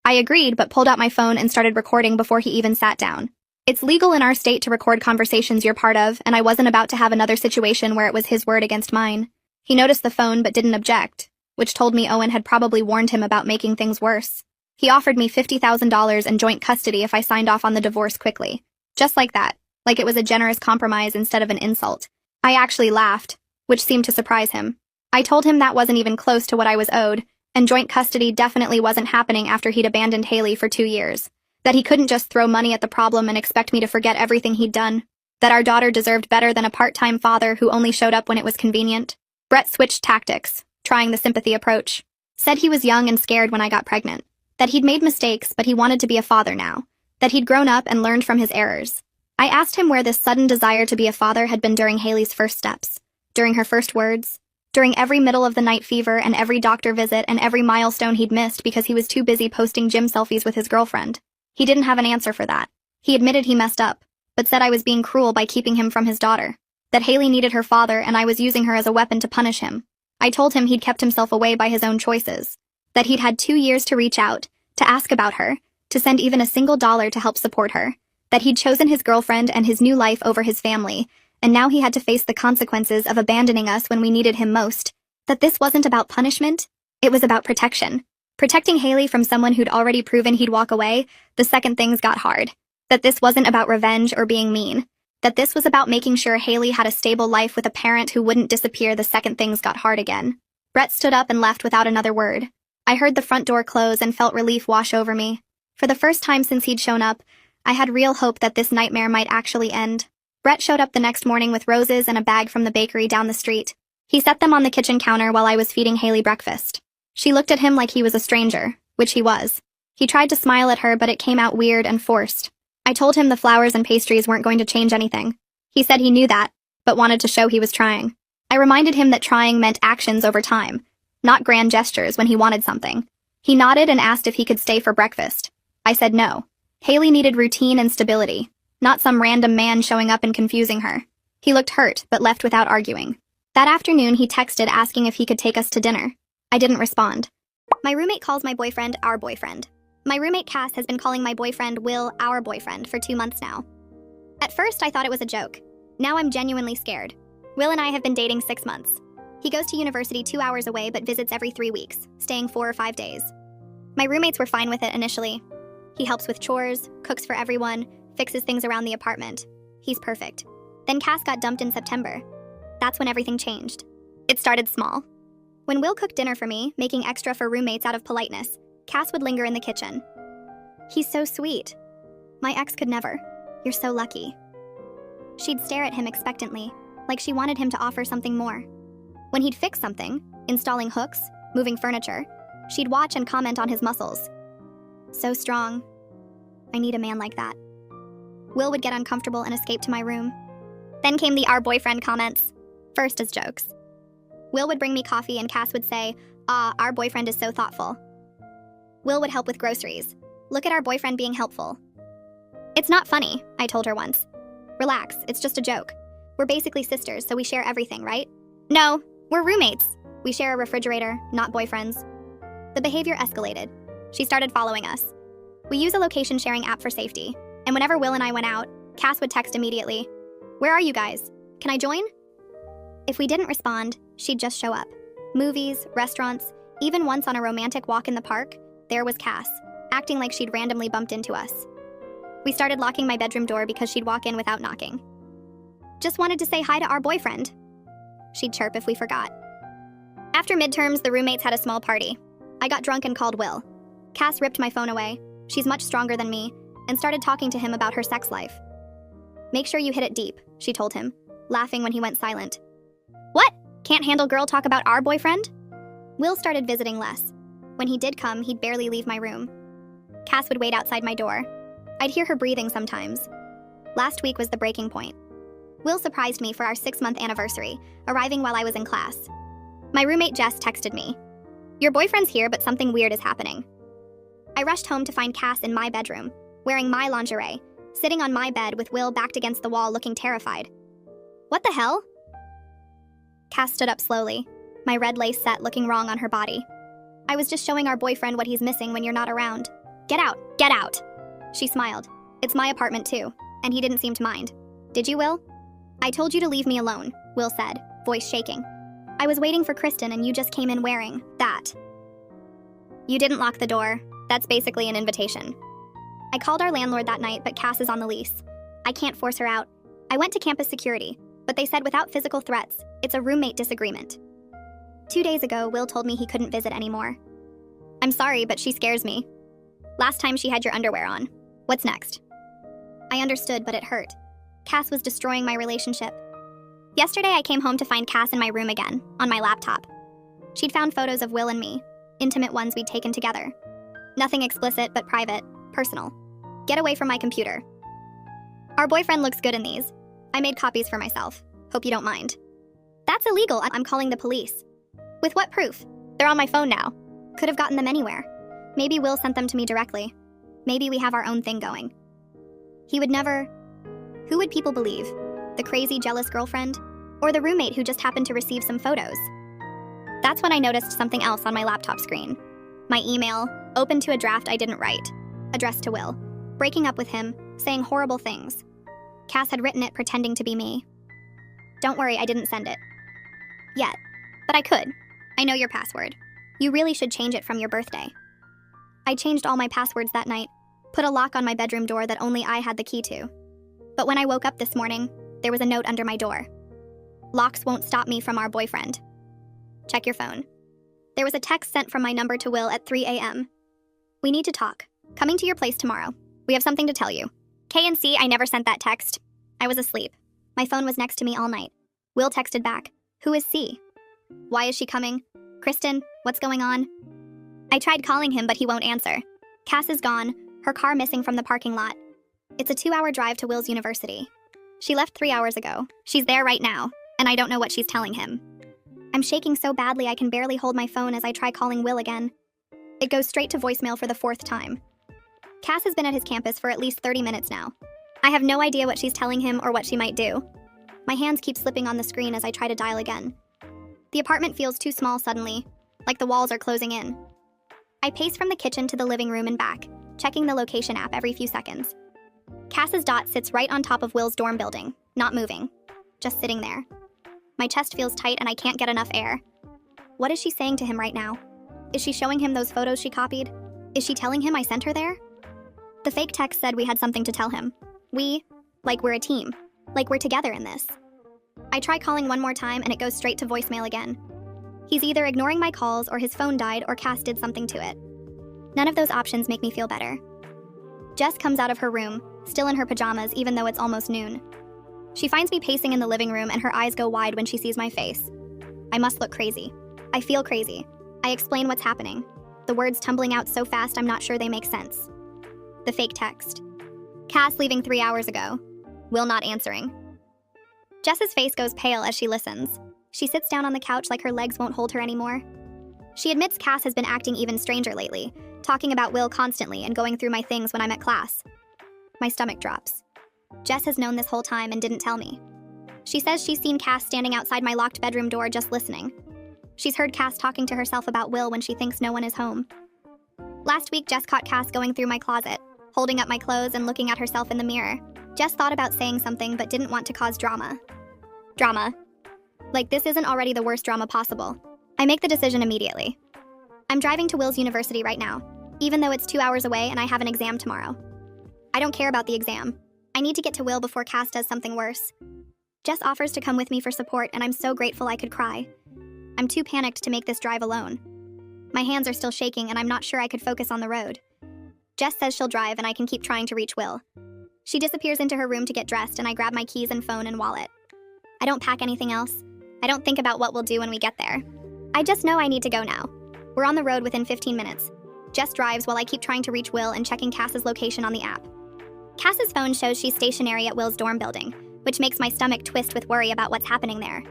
Speaker 2: I agreed, but pulled out my phone and started recording before he even sat down. It's legal in our state to record conversations you're part of, and I wasn't about to have another situation where it was his word against mine. He noticed the phone but didn't object, which told me Owen had probably warned him about making things worse. He offered me $50,000 and joint custody if I signed off on the divorce quickly. Just like that, like it was a generous compromise instead of an insult. I actually laughed, which seemed to surprise him. I told him that wasn't even close to what I was owed, and joint custody definitely wasn't happening after he'd abandoned Haley for 2 years. That he couldn't just throw money at the problem and expect me to forget everything he'd done. That our daughter deserved better than a part-time father who only showed up when it was convenient. Brett switched tactics, trying the sympathy approach. Said he was young and scared when I got pregnant. That he'd made mistakes, but he wanted to be a father now. That he'd grown up and learned from his errors. I asked him where this sudden desire to be a father had been during Haley's first steps. During her first words. During every middle-of-the-night fever and every doctor visit and every milestone he'd missed because he was too busy posting gym selfies with his girlfriend. He didn't have an answer for that. He admitted he messed up, but said I was being cruel by keeping him from his daughter. That Haley needed her father and I was using her as a weapon to punish him. I told him he'd kept himself away by his own choices. That he'd had 2 years to reach out, to ask about her, to send even a single dollar to help support her. That he'd chosen his girlfriend and his new life over his family, and now he had to face the consequences of abandoning us when we needed him most. That this wasn't about punishment, it was about protection. Protecting Haley from someone who'd already proven he'd walk away the second things got hard. That this wasn't about revenge or being mean. That this was about making sure Haley had a stable life with a parent who wouldn't disappear the second things got hard again. Brett stood up and left without another word. I heard the front door close and felt relief wash over me. For the first time since he'd shown up, I had real hope that this nightmare might actually end. Brett showed up the next morning with roses and a bag from the bakery down the street. He set them on the kitchen counter while I was feeding Haley breakfast. She looked at him like he was a stranger, which he was. He tried to smile at her, but it came out weird and forced. I told him the flowers and pastries weren't going to change anything. He said he knew that, but wanted to show he was trying. I reminded him that trying meant actions over time, not grand gestures when he wanted something. He nodded and asked if he could stay for breakfast. I said no. Haley needed routine and stability, not some random man showing up and confusing her. He looked hurt, but left without arguing. That afternoon, he texted asking if he could take us to dinner. I didn't respond. My roommate calls my boyfriend our boyfriend. My roommate Cass has been calling my boyfriend Will our boyfriend for 2 months now. At first, I thought it was a joke. Now I'm genuinely scared. Will and I have been dating 6 months. He goes to university 2 hours away but visits every 3 weeks, staying 4 or 5 days. My roommates were fine with it initially. He helps with chores, cooks for everyone, fixes things around the apartment. He's perfect. Then Cass got dumped in September. That's when everything changed. It started small. When Will cooked dinner for me, making extra for roommates out of politeness, Cass would linger in the kitchen. He's so sweet. My ex could never. You're so lucky. She'd stare at him expectantly, like she wanted him to offer something more. When he'd fix something, installing hooks, moving furniture, she'd watch and comment on his muscles. So strong. I need a man like that. Will would get uncomfortable and escape to my room. Then came the our boyfriend comments, first as jokes. Will would bring me coffee and Cass would say, our boyfriend is so thoughtful. Will would help with groceries. Look at our boyfriend being helpful. It's not funny, I told her once. Relax, it's just a joke. We're basically sisters, so we share everything, right? No, we're roommates. We share a refrigerator, not boyfriends. The behavior escalated. She started following us. We use a location sharing app for safety, and whenever Will and I went out, Cass would text immediately. Where are you guys? Can I join? If we didn't respond, she'd just show up. Movies, restaurants, even once on a romantic walk in the park, there was Cass, acting like she'd randomly bumped into us. We started locking my bedroom door because she'd walk in without knocking. Just wanted to say hi to our boyfriend. She'd chirp if we forgot. After midterms, the roommates had a small party. I got drunk and called Will. Cass ripped my phone away. She's much stronger than me, and started talking to him about her sex life. Make sure you hit it deep, she told him. laughing when he went silent. What? Can't handle girl talk about our boyfriend? Will started visiting less. When he did come, he'd barely leave my room. Cass would wait outside my door. I'd hear her breathing sometimes. Last week was the breaking point. Will surprised me for our 6-month anniversary, arriving while I was in class. My roommate Jess texted me. Your boyfriend's here, but something weird is happening. I rushed home to find Cass in my bedroom, wearing my lingerie, sitting on my bed with Will backed against the wall looking terrified. What the hell? Cass stood up slowly, my red lace set looking wrong on her body. I was just showing our boyfriend what he's missing when you're not around. Get out, get out! She smiled. It's my apartment too, and he didn't seem to mind. Did you, Will? I told you to leave me alone, Will said, voice shaking. I was waiting for Kristen and you just came in wearing that. You didn't lock the door. That's basically an invitation. I called our landlord that night, but Cass is on the lease. I can't force her out. I went to campus security, but they said without physical threats, it's a roommate disagreement. 2 days ago, Will told me he couldn't visit anymore. I'm sorry, but she scares me. Last time she had your underwear on. What's next? I understood, but it hurt. Cass was destroying my relationship. Yesterday, I came home to find Cass in my room again, on my laptop. She'd found photos of Will and me, intimate ones we'd taken together. Nothing explicit, but private, personal. Get away from my computer. Our boyfriend looks good in these. I made copies for myself. Hope you don't mind. That's illegal. I'm calling the police. With what proof? They're on my phone now. Could have gotten them anywhere. Maybe Will sent them to me directly. Maybe we have our own thing going. He would never... Who would people believe? The crazy, jealous girlfriend? Or the roommate who just happened to receive some photos? That's when I noticed something else on my laptop screen. My email, open to a draft I didn't write, addressed to Will, breaking up with him, saying horrible things. Cass had written it pretending to be me. Don't worry, I didn't send it. Yet. But I could. I know your password. You really should change it from your birthday. I changed all my passwords that night, put a lock on my bedroom door that only I had the key to. But when I woke up this morning, there was a note under my door. Locks won't stop me from our boyfriend. Check your phone. There was a text sent from my number to Will at 3 a.m. We need to talk. Coming to your place tomorrow. We have something to tell you. K and C, I never sent that text. I was asleep. My phone was next to me all night. Will texted back. Who is C? Why is she coming? Kristen, what's going on? I tried calling him, but he won't answer. Cass is gone, her car missing from the parking lot. It's a 2-hour drive to Will's university. She left 3 hours ago. She's there right now, and I don't know what she's telling him. I'm shaking so badly I can barely hold my phone as I try calling Will again. It goes straight to voicemail for the 4th time. Cass has been at his campus for at least 30 minutes now. I have no idea what she's telling him or what she might do. My hands keep slipping on the screen as I try to dial again. The apartment feels too small suddenly, like the walls are closing in. I pace from the kitchen to the living room and back, checking the location app every few seconds. Cass's dot sits right on top of Will's dorm building, not moving, just sitting there. My chest feels tight and I can't get enough air. What is she saying to him right now? Is she showing him those photos she copied? Is she telling him I sent her there? The fake text said we had something to tell him. We, like we're a team, like we're together in this. I try calling one more time and it goes straight to voicemail again. He's either ignoring my calls or his phone died or Cass did something to it. None of those options make me feel better. Jess comes out of her room, still in her pajamas even though it's almost noon. She finds me pacing in the living room and her eyes go wide when she sees my face. I must look crazy. I feel crazy. I explain what's happening. The words tumbling out so fast I'm not sure they make sense. The fake text. Cass leaving 3 hours ago. Will not answering. Jess's face goes pale as she listens. She sits down on the couch like her legs won't hold her anymore. She admits Cass has been acting even stranger lately, talking about Will constantly and going through my things when I'm at class. My stomach drops. Jess has known this whole time and didn't tell me. She says she's seen Cass standing outside my locked bedroom door just listening. She's heard Cass talking to herself about Will when she thinks no one is home. Last week, Jess caught Cass going through my closet, holding up my clothes and looking at herself in the mirror. Jess thought about saying something but didn't want to cause drama. Drama. Like this isn't already the worst drama possible. I make the decision immediately. I'm driving to Will's university right now, even though it's 2 hours away and I have an exam tomorrow. I don't care about the exam. I need to get to Will before Cass does something worse. Jess offers to come with me for support and I'm so grateful I could cry. I'm too panicked to make this drive alone. My hands are still shaking and I'm not sure I could focus on the road. Jess says she'll drive and I can keep trying to reach Will. She disappears into her room to get dressed and I grab my keys and phone and wallet. I don't pack anything else. I don't think about what we'll do when we get there. I just know I need to go now. We're on the road within 15 minutes. Jess drives while I keep trying to reach Will and checking Cass's location on the app. Cass's phone shows she's stationary at Will's dorm building, which makes my stomach twist with worry about what's happening there.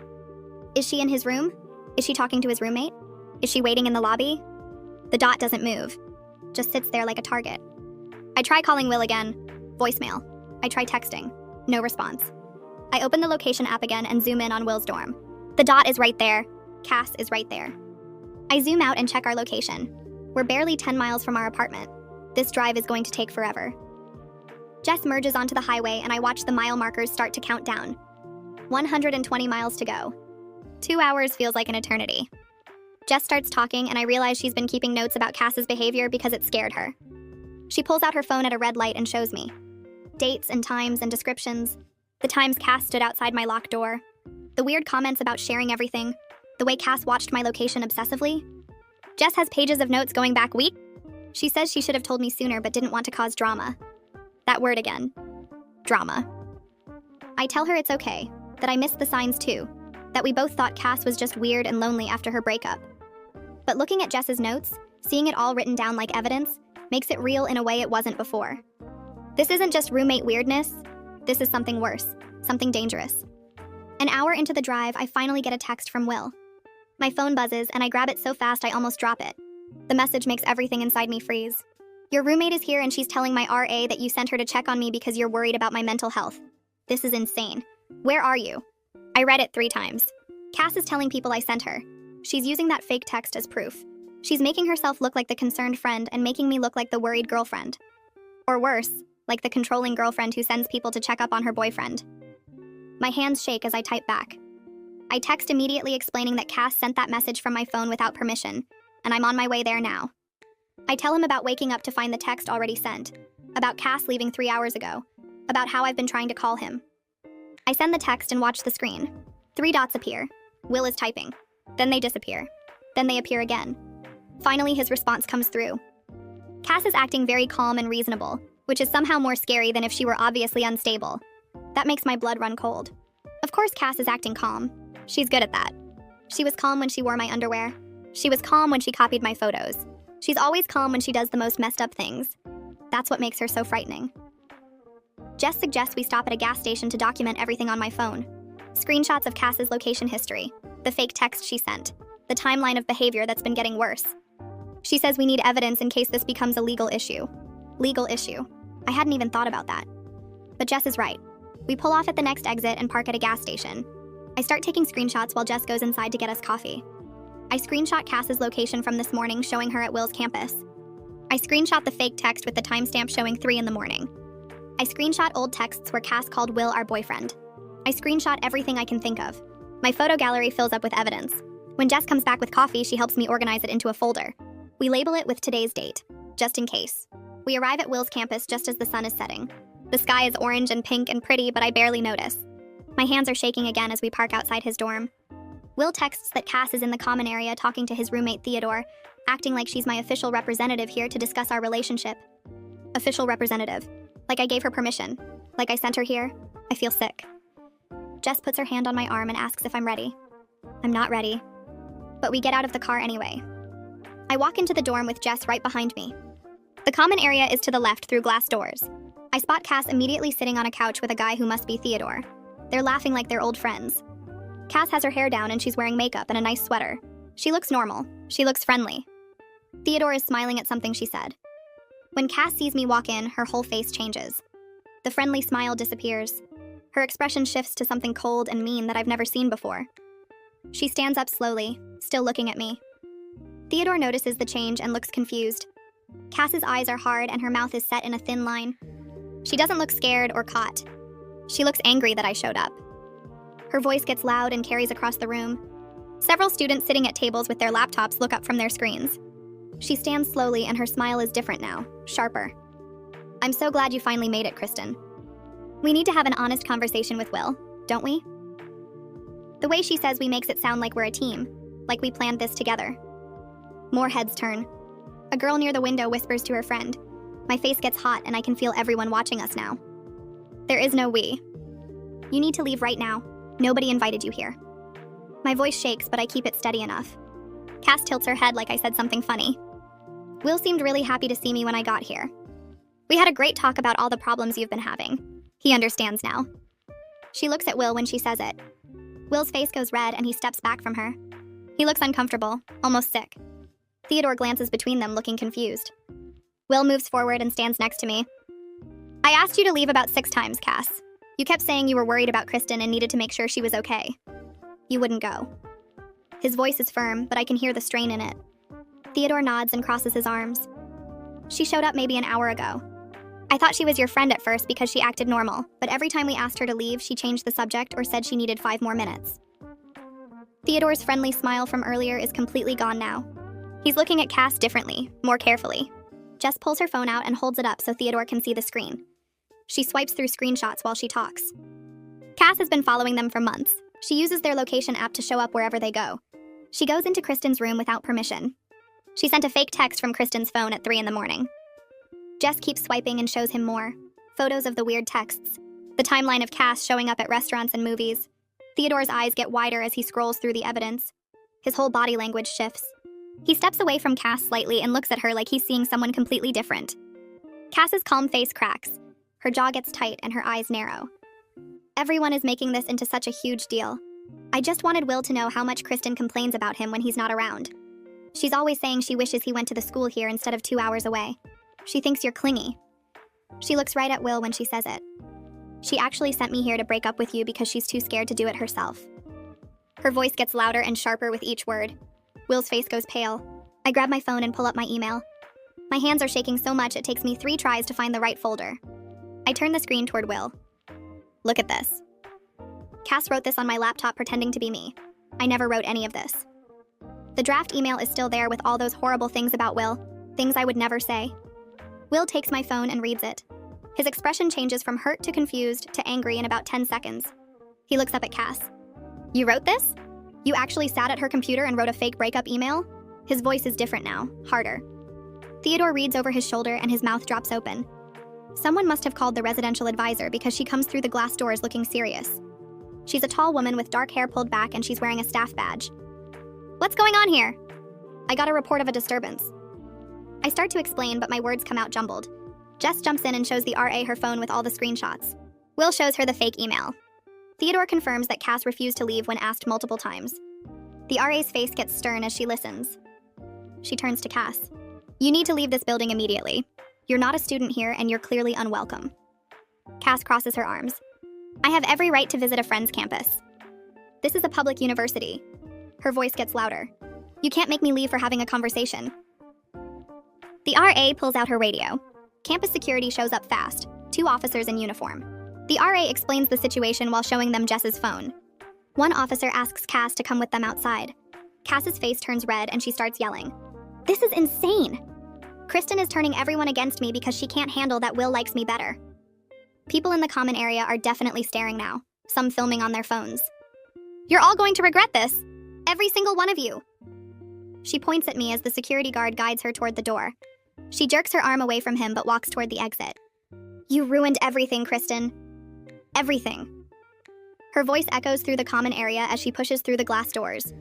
Speaker 2: Is she in his room? Is she talking to his roommate? Is she waiting in the lobby? The dot doesn't move, just sits there like a target. I try calling Will again. Voicemail. I try texting. No response. I open the location app again and zoom in on Will's dorm. The dot is right there. Cass is right there. I zoom out and check our location. We're barely 10 miles from our apartment. This drive is going to take forever. Jess merges onto the highway and I watch the mile markers start to count down. 120 miles to go. 2 hours feels like an eternity. Jess starts talking and I realize she's been keeping notes about Cass's behavior because it scared her. She pulls out her phone at a red light and shows me. Dates and times and descriptions. The times Cass stood outside my locked door. The weird comments about sharing everything. The way Cass watched my location obsessively. Jess has pages of notes going back weeks. She says she should have told me sooner but didn't want to cause drama. That word again. Drama. I tell her it's okay, that I missed the signs too, that we both thought Cass was just weird and lonely after her breakup. But looking at Jess's notes, seeing it all written down like evidence, makes it real in a way it wasn't before. This isn't just roommate weirdness, this is something worse, something dangerous. An hour into the drive, I finally get a text from Will. My phone buzzes and I grab it so fast I almost drop it. The message makes everything inside me freeze. Your roommate is here and she's telling my RA that you sent her to check on me because you're worried about my mental health. This is insane. Where are you? I read it 3 times. Cass is telling people I sent her. She's using that fake text as proof. She's making herself look like the concerned friend and making me look like the worried girlfriend. Or worse, like the controlling girlfriend who sends people to check up on her boyfriend. My hands shake as I type back. I text immediately explaining that Cass sent that message from my phone without permission, and I'm on my way there now. I tell him about waking up to find the text already sent, about Cass leaving 3 hours ago, about how I've been trying to call him. I send the text and watch the screen. 3 dots appear. Will is typing. Then they disappear. Then they appear again. Finally, his response comes through. Cass is acting very calm and reasonable, which is somehow more scary than if she were obviously unstable. That makes my blood run cold. Of course Cass is acting calm. She's good at that. She was calm when she wore my underwear. She was calm when she copied my photos. She's always calm when she does the most messed up things. That's what makes her so frightening. Jess suggests we stop at a gas station to document everything on my phone. Screenshots of Cass's location history, the fake text she sent, the timeline of behavior that's been getting worse. She says we need evidence in case this becomes a legal issue. Legal issue. I hadn't even thought about that. But Jess is right. We pull off at the next exit and park at a gas station. I start taking screenshots while Jess goes inside to get us coffee. I screenshot Cass's location from this morning showing her at Will's campus. I screenshot the fake text with the timestamp showing 3 in the morning. I screenshot old texts where Cass called Will our boyfriend. I screenshot everything I can think of. My photo gallery fills up with evidence. When Jess comes back with coffee, she helps me organize it into a folder. We label it with today's date, just in case. We arrive at Will's campus just as the sun is setting. The sky is orange and pink and pretty, but I barely notice. My hands are shaking again as we park outside his dorm. Will texts that Cass is in the common area talking to his roommate Theodore, acting like she's my official representative here to discuss our relationship. Official representative. Like I gave her permission. Like I sent her here. I feel sick. Jess puts her hand on my arm and asks if I'm ready. I'm not ready. But we get out of the car anyway. I walk into the dorm with Jess right behind me. The common area is to the left through glass doors. I spot Cass immediately sitting on a couch with a guy who must be Theodore. They're laughing like they're old friends. Cass has her hair down and she's wearing makeup and a nice sweater. She looks normal. She looks friendly. Theodore is smiling at something she said. When Cass sees me walk in, her whole face changes. The friendly smile disappears. Her expression shifts to something cold and mean that I've never seen before. She stands up slowly, still looking at me. Theodore notices the change and looks confused. Cass's eyes are hard and her mouth is set in a thin line. She doesn't look scared or caught. She looks angry that I showed up. Her voice gets loud and carries across the room. Several students sitting at tables with their laptops look up from their screens. She stands slowly and her smile is different now, sharper. I'm so glad you finally made it, Kristen. We need to have an honest conversation with Will, don't we? The way she says we makes it sound like we're a team, like we planned this together. More heads turn. A girl near the window whispers to her friend. My face gets hot and I can feel everyone watching us now. There is no we. You need to leave right now. Nobody invited you here. My voice shakes, but I keep it steady enough. Cass tilts her head like I said something funny. Will seemed really happy to see me when I got here. We had a great talk about all the problems you've been having. He understands now. She looks at Will when she says it. Will's face goes red and he steps back from her. He looks uncomfortable, almost sick. Theodore glances between them, looking confused. Will moves forward and stands next to me. I asked you to leave about 6 times, Cass. You kept saying you were worried about Kristen and needed to make sure she was okay. You wouldn't go. His voice is firm, but I can hear the strain in it. Theodore nods and crosses his arms. She showed up maybe an hour ago. I thought she was your friend at first because she acted normal, but every time we asked her to leave, she changed the subject or said she needed 5 more minutes. Theodore's friendly smile from earlier is completely gone now. He's looking at Cass differently, more carefully. Jess pulls her phone out and holds it up so Theodore can see the screen. She swipes through screenshots while she talks. Cass has been following them for months. She uses their location app to show up wherever they go. She goes into Kristen's room without permission. She sent a fake text from Kristen's phone at 3 in the morning. Jess keeps swiping and shows him more. Photos of the weird texts. The timeline of Cass showing up at restaurants and movies. Theodore's eyes get wider as he scrolls through the evidence. His whole body language shifts. He steps away from Cass slightly and looks at her like he's seeing someone completely different. Cass's calm face cracks. Her jaw gets tight and her eyes narrow. Everyone is making this into such a huge deal. I just wanted Will to know how much Kristen complains about him when he's not around. She's always saying she wishes he went to the school here instead of 2 hours away. She thinks you're clingy. She looks right at Will when she says it. She actually sent me here to break up with you because she's too scared to do it herself. Her voice gets louder and sharper with each word. Will's face goes pale. I grab my phone and pull up my email. My hands are shaking so much it takes me 3 tries to find the right folder. I turn the screen toward Will. Look at this. Cass wrote this on my laptop pretending to be me. I never wrote any of this. The draft email is still there with all those horrible things about Will, things I would never say. Will takes my phone and reads it. His expression changes from hurt to confused to angry in about 10 seconds. He looks up at Cass. You wrote this? You actually sat at her computer and wrote a fake breakup email? His voice is different now, harder. Theodore reads over his shoulder and his mouth drops open. Someone must have called the residential advisor because she comes through the glass doors looking serious. She's a tall woman with dark hair pulled back and she's wearing a staff badge. What's going on here? I got a report of a disturbance. I start to explain, but my words come out jumbled. Jess jumps in and shows the RA her phone with all the screenshots. Will shows her the fake email. Theodore confirms that Cass refused to leave when asked multiple times. The RA's face gets stern as she listens. She turns to Cass. You need to leave this building immediately. You're not a student here and you're clearly unwelcome. Cass crosses her arms. I have every right to visit a friend's campus. This is a public university. Her voice gets louder. You can't make me leave for having a conversation. The RA pulls out her radio. Campus security shows up fast, 2 officers in uniform. The RA explains the situation while showing them Jess's phone. One officer asks Cass to come with them outside. Cass's face turns red and she starts yelling. This is insane! Kristen is turning everyone against me because she can't handle that Will likes me better. People in the common area are definitely staring now, some filming on their phones. You're all going to regret this! Every single one of you! She points at me as the security guard guides her toward the door. She jerks her arm away from him but walks toward the exit. You ruined everything, Kristen. Everything. Her voice echoes through the common area as she pushes through the glass doors.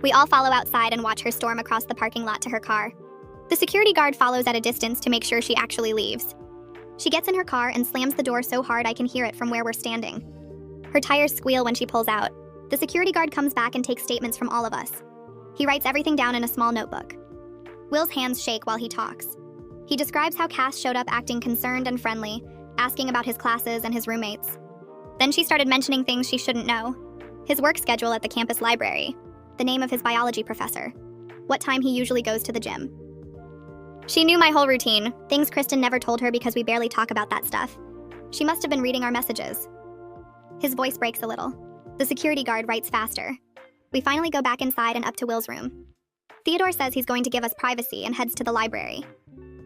Speaker 2: We all follow outside and watch her storm across the parking lot to her car. The security guard follows at a distance to make sure she actually leaves. She gets in her car and slams the door so hard I can hear it from where we're standing. Her tires squeal when she pulls out. The security guard comes back and takes statements from all of us. He writes everything down in a small notebook. Will's hands shake while he talks. He describes how Cass showed up acting concerned and friendly, asking about his classes and his roommates. Then she started mentioning things she shouldn't know. His work schedule at the campus library, the name of his biology professor, what time he usually goes to the gym. She knew my whole routine, things Kristen never told her because we barely talk about that stuff. She must have been reading our messages. His voice breaks a little. The security guard writes faster. We finally go back inside and up to Will's room. Theodore says he's going to give us privacy and heads to the library.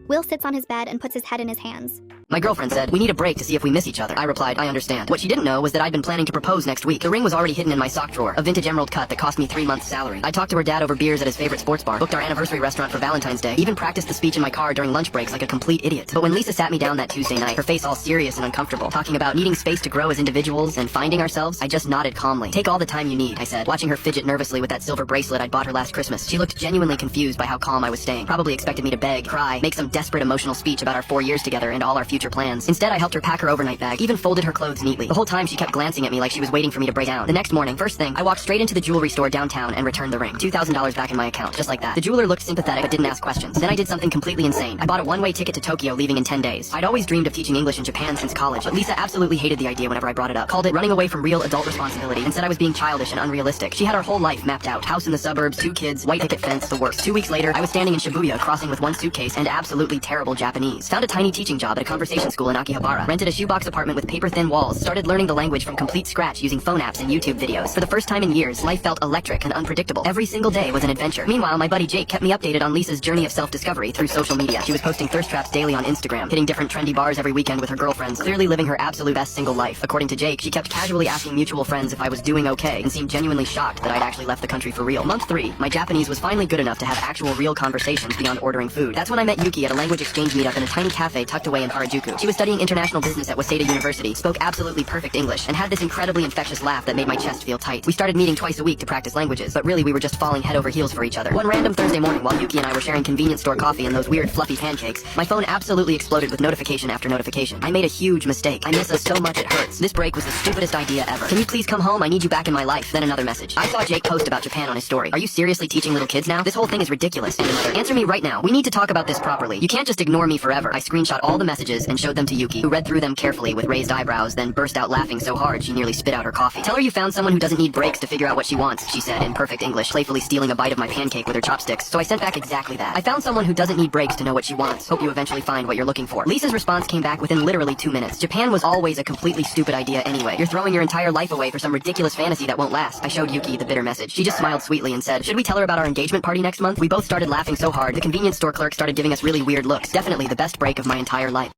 Speaker 2: Will sits on his bed and puts his head in his hands.
Speaker 3: My girlfriend said, we need a break to see if we miss each other. I replied, I understand. What she didn't know was that I'd been planning to propose next week. The ring was already hidden in my sock drawer, a vintage emerald cut that cost me 3 months' salary. I talked to her dad over beers at his favorite sports bar, booked our anniversary restaurant for Valentine's Day, even practiced the speech in my car during lunch breaks like a complete idiot. But when Lisa sat me down that Tuesday night, her face all serious and uncomfortable, talking about needing space to grow as individuals and finding ourselves, I just nodded calmly. Take all the time you need, I said, watching her fidget nervously with that silver bracelet I'd bought her last Christmas. She looked genuinely confused by how calm I was staying. Probably expected me to beg, cry, make some desperate emotional speech about our 4 years together and all our future plans. Instead, I helped her pack her overnight bag, even folded her clothes neatly. The whole time she kept glancing at me like she was waiting for me to break down. The next morning, first thing, I walked straight into the jewelry store downtown and returned the ring. $2,000 back in my account, just like that. The jeweler looked sympathetic but didn't ask questions. Then I did something completely insane. I bought a one-way ticket to Tokyo, leaving in 10 days. I'd always dreamed of teaching English in Japan since college, but Lisa absolutely hated the idea whenever I brought it up. Called it running away from real adult responsibility and said I was being childish and unrealistic. She had our whole life mapped out. House in the suburbs, 2 kids, white picket fence, the works. 2 weeks later, I was standing in Shibuya crossing with 1 suitcase and absolutely terrible Japanese. Found a tiny teaching job at a conversation school in Akihabara. Rented a shoebox apartment with paper-thin walls. Started learning the language from complete scratch using phone apps and YouTube videos. For the first time in years, life felt electric and unpredictable. Every single day was an adventure. Meanwhile, my buddy Jake kept me updated on Lisa's journey of self-discovery through social media. She was posting thirst traps daily on Instagram, hitting different trendy bars every weekend with her girlfriends, clearly living her absolute best single life. According to Jake, she kept casually asking mutual friends if I was doing okay and seemed genuinely shocked that I'd actually left the country for real. Month 3, my Japanese was finally good enough to have actual real conversations beyond ordering food. That's when I met Yuki at a language exchange meetup in a tiny cafe tucked away in Harajuku. She was studying international business at Waseda University, spoke absolutely perfect English, and had this incredibly infectious laugh that made my chest feel tight. We started meeting twice a week to practice languages, but really we were just falling head over heels for each other. One random Thursday morning while Yuki and I were sharing convenience store coffee and those weird fluffy pancakes, my phone absolutely exploded with notification after notification. I made a huge mistake. I miss us so much it hurts. This break was the stupidest idea ever. Can you please come home? I need you back in my life. Then another message. I saw Jake post about Japan on his story. Are you seriously teaching little kids now? This whole thing is ridiculous. And another. Answer me right now. We need to talk about this properly. You can't just ignore me forever. I screenshot all the messages and showed them to Yuki, who read through them carefully with raised eyebrows, then burst out laughing so hard she nearly spit out her coffee. Tell her you found someone who doesn't need breaks to figure out what she wants, she said in perfect English, playfully stealing a bite of my pancake with her chopsticks. So I sent back exactly that. I found someone who doesn't need breaks to know what she wants. Hope you eventually find what you're looking for. Lisa's response came back within literally 2 minutes. Japan was always a completely stupid idea anyway. You're throwing your entire life away for some ridiculous fantasy that won't last. I showed Yuki the bitter message. She just smiled sweetly and said, should we tell her about our engagement party next month? We both started laughing so hard, the convenience store clerk started giving us really weird looks. Definitely the best break of my entire life.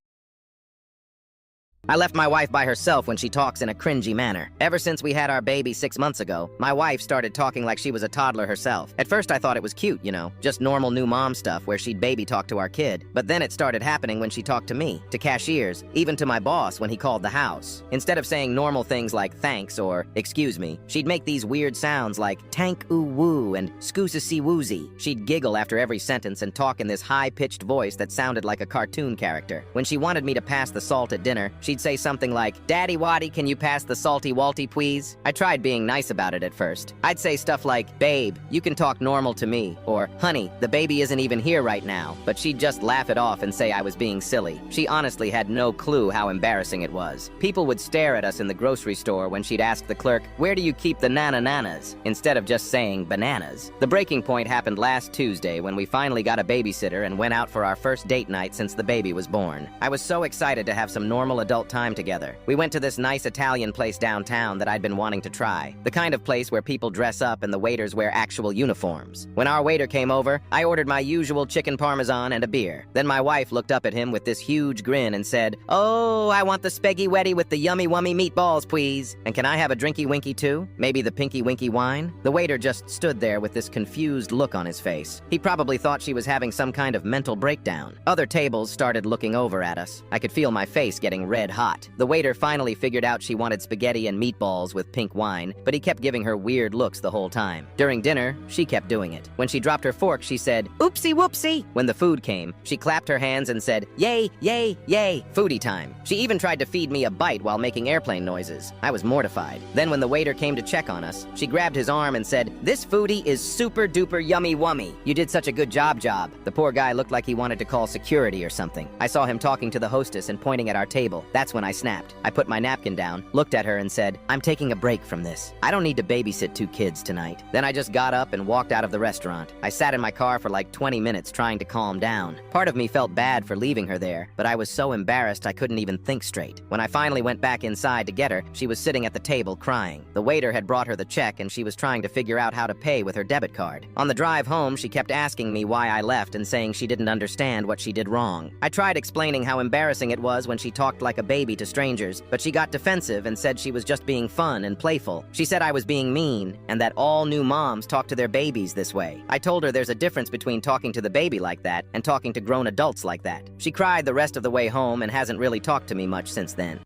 Speaker 4: I left my wife by herself when she talks in a cringy manner. Ever since we had our baby 6 months ago, my wife started talking like she was a toddler herself. At first I thought it was cute, you know, just normal new mom stuff where she'd baby talk to our kid. But then it started happening when she talked to me, to cashiers, even to my boss when he called the house. Instead of saying normal things like thanks or excuse me, she'd make these weird sounds like tank oo woo and scoosasee woozy. She'd giggle after every sentence and talk in this high-pitched voice that sounded like a cartoon character. When she wanted me to pass the salt at dinner, she'd say something like, Daddy Waddy, can you pass the salty walty, please? I tried being nice about it at first. I'd say stuff like, Babe, you can talk normal to me, or Honey, the baby isn't even here right now, but she'd just laugh it off and say I was being silly. She honestly had no clue how embarrassing it was. People would stare at us in the grocery store when she'd ask the clerk, where do you keep the nanas? Instead of just saying bananas. The breaking point happened last Tuesday when we finally got a babysitter and went out for our first date night since the baby was born. I was so excited to have some normal adult time together. We went to this nice Italian place downtown that I'd been wanting to try. The kind of place where people dress up and the waiters wear actual uniforms. When our waiter came over, I ordered my usual chicken parmesan and a beer. Then my wife looked up at him with this huge grin and said, Oh, I want the speggy weddy with the yummy wummy meatballs, please. And can I have a drinky winky too? Maybe the pinky winky wine? The waiter just stood there with this confused look on his face. He probably thought she was having some kind of mental breakdown. Other tables started looking over at us. I could feel my face getting red hot. The waiter finally figured out she wanted spaghetti and meatballs with pink wine, but he kept giving her weird looks the whole time. During dinner, she kept doing it. When she dropped her fork, she said, Oopsie whoopsie! When the food came, she clapped her hands and said, Yay, yay, yay, foodie time. She even tried to feed me a bite while making airplane noises. I was mortified. Then when the waiter came to check on us, she grabbed his arm and said, This foodie is super duper yummy wummy. You did such a good job. The poor guy looked like he wanted to call security or something. I saw him talking to the hostess and pointing at our table. That's That's when I snapped. I put my napkin down, looked at her and said, "I'm taking a break from this. I don't need to babysit 2 kids tonight." Then I just got up and walked out of the restaurant. I sat in my car for like 20 minutes trying to calm down. Part of me felt bad for leaving her there, but I was so embarrassed I couldn't even think straight. When I finally went back inside to get her, she was sitting at the table crying. The waiter had brought her the check and she was trying to figure out how to pay with her debit card. On the drive home, she kept asking me why I left and saying she didn't understand what she did wrong. I tried explaining how embarrassing it was when she talked like a baby to strangers, but she got defensive and said she was just being fun and playful. She said I was being mean and that all new moms talk to their babies this way. I told her there's a difference between talking to the baby like that and talking to grown adults like that. She cried the rest of the way home and hasn't really talked to me much since then.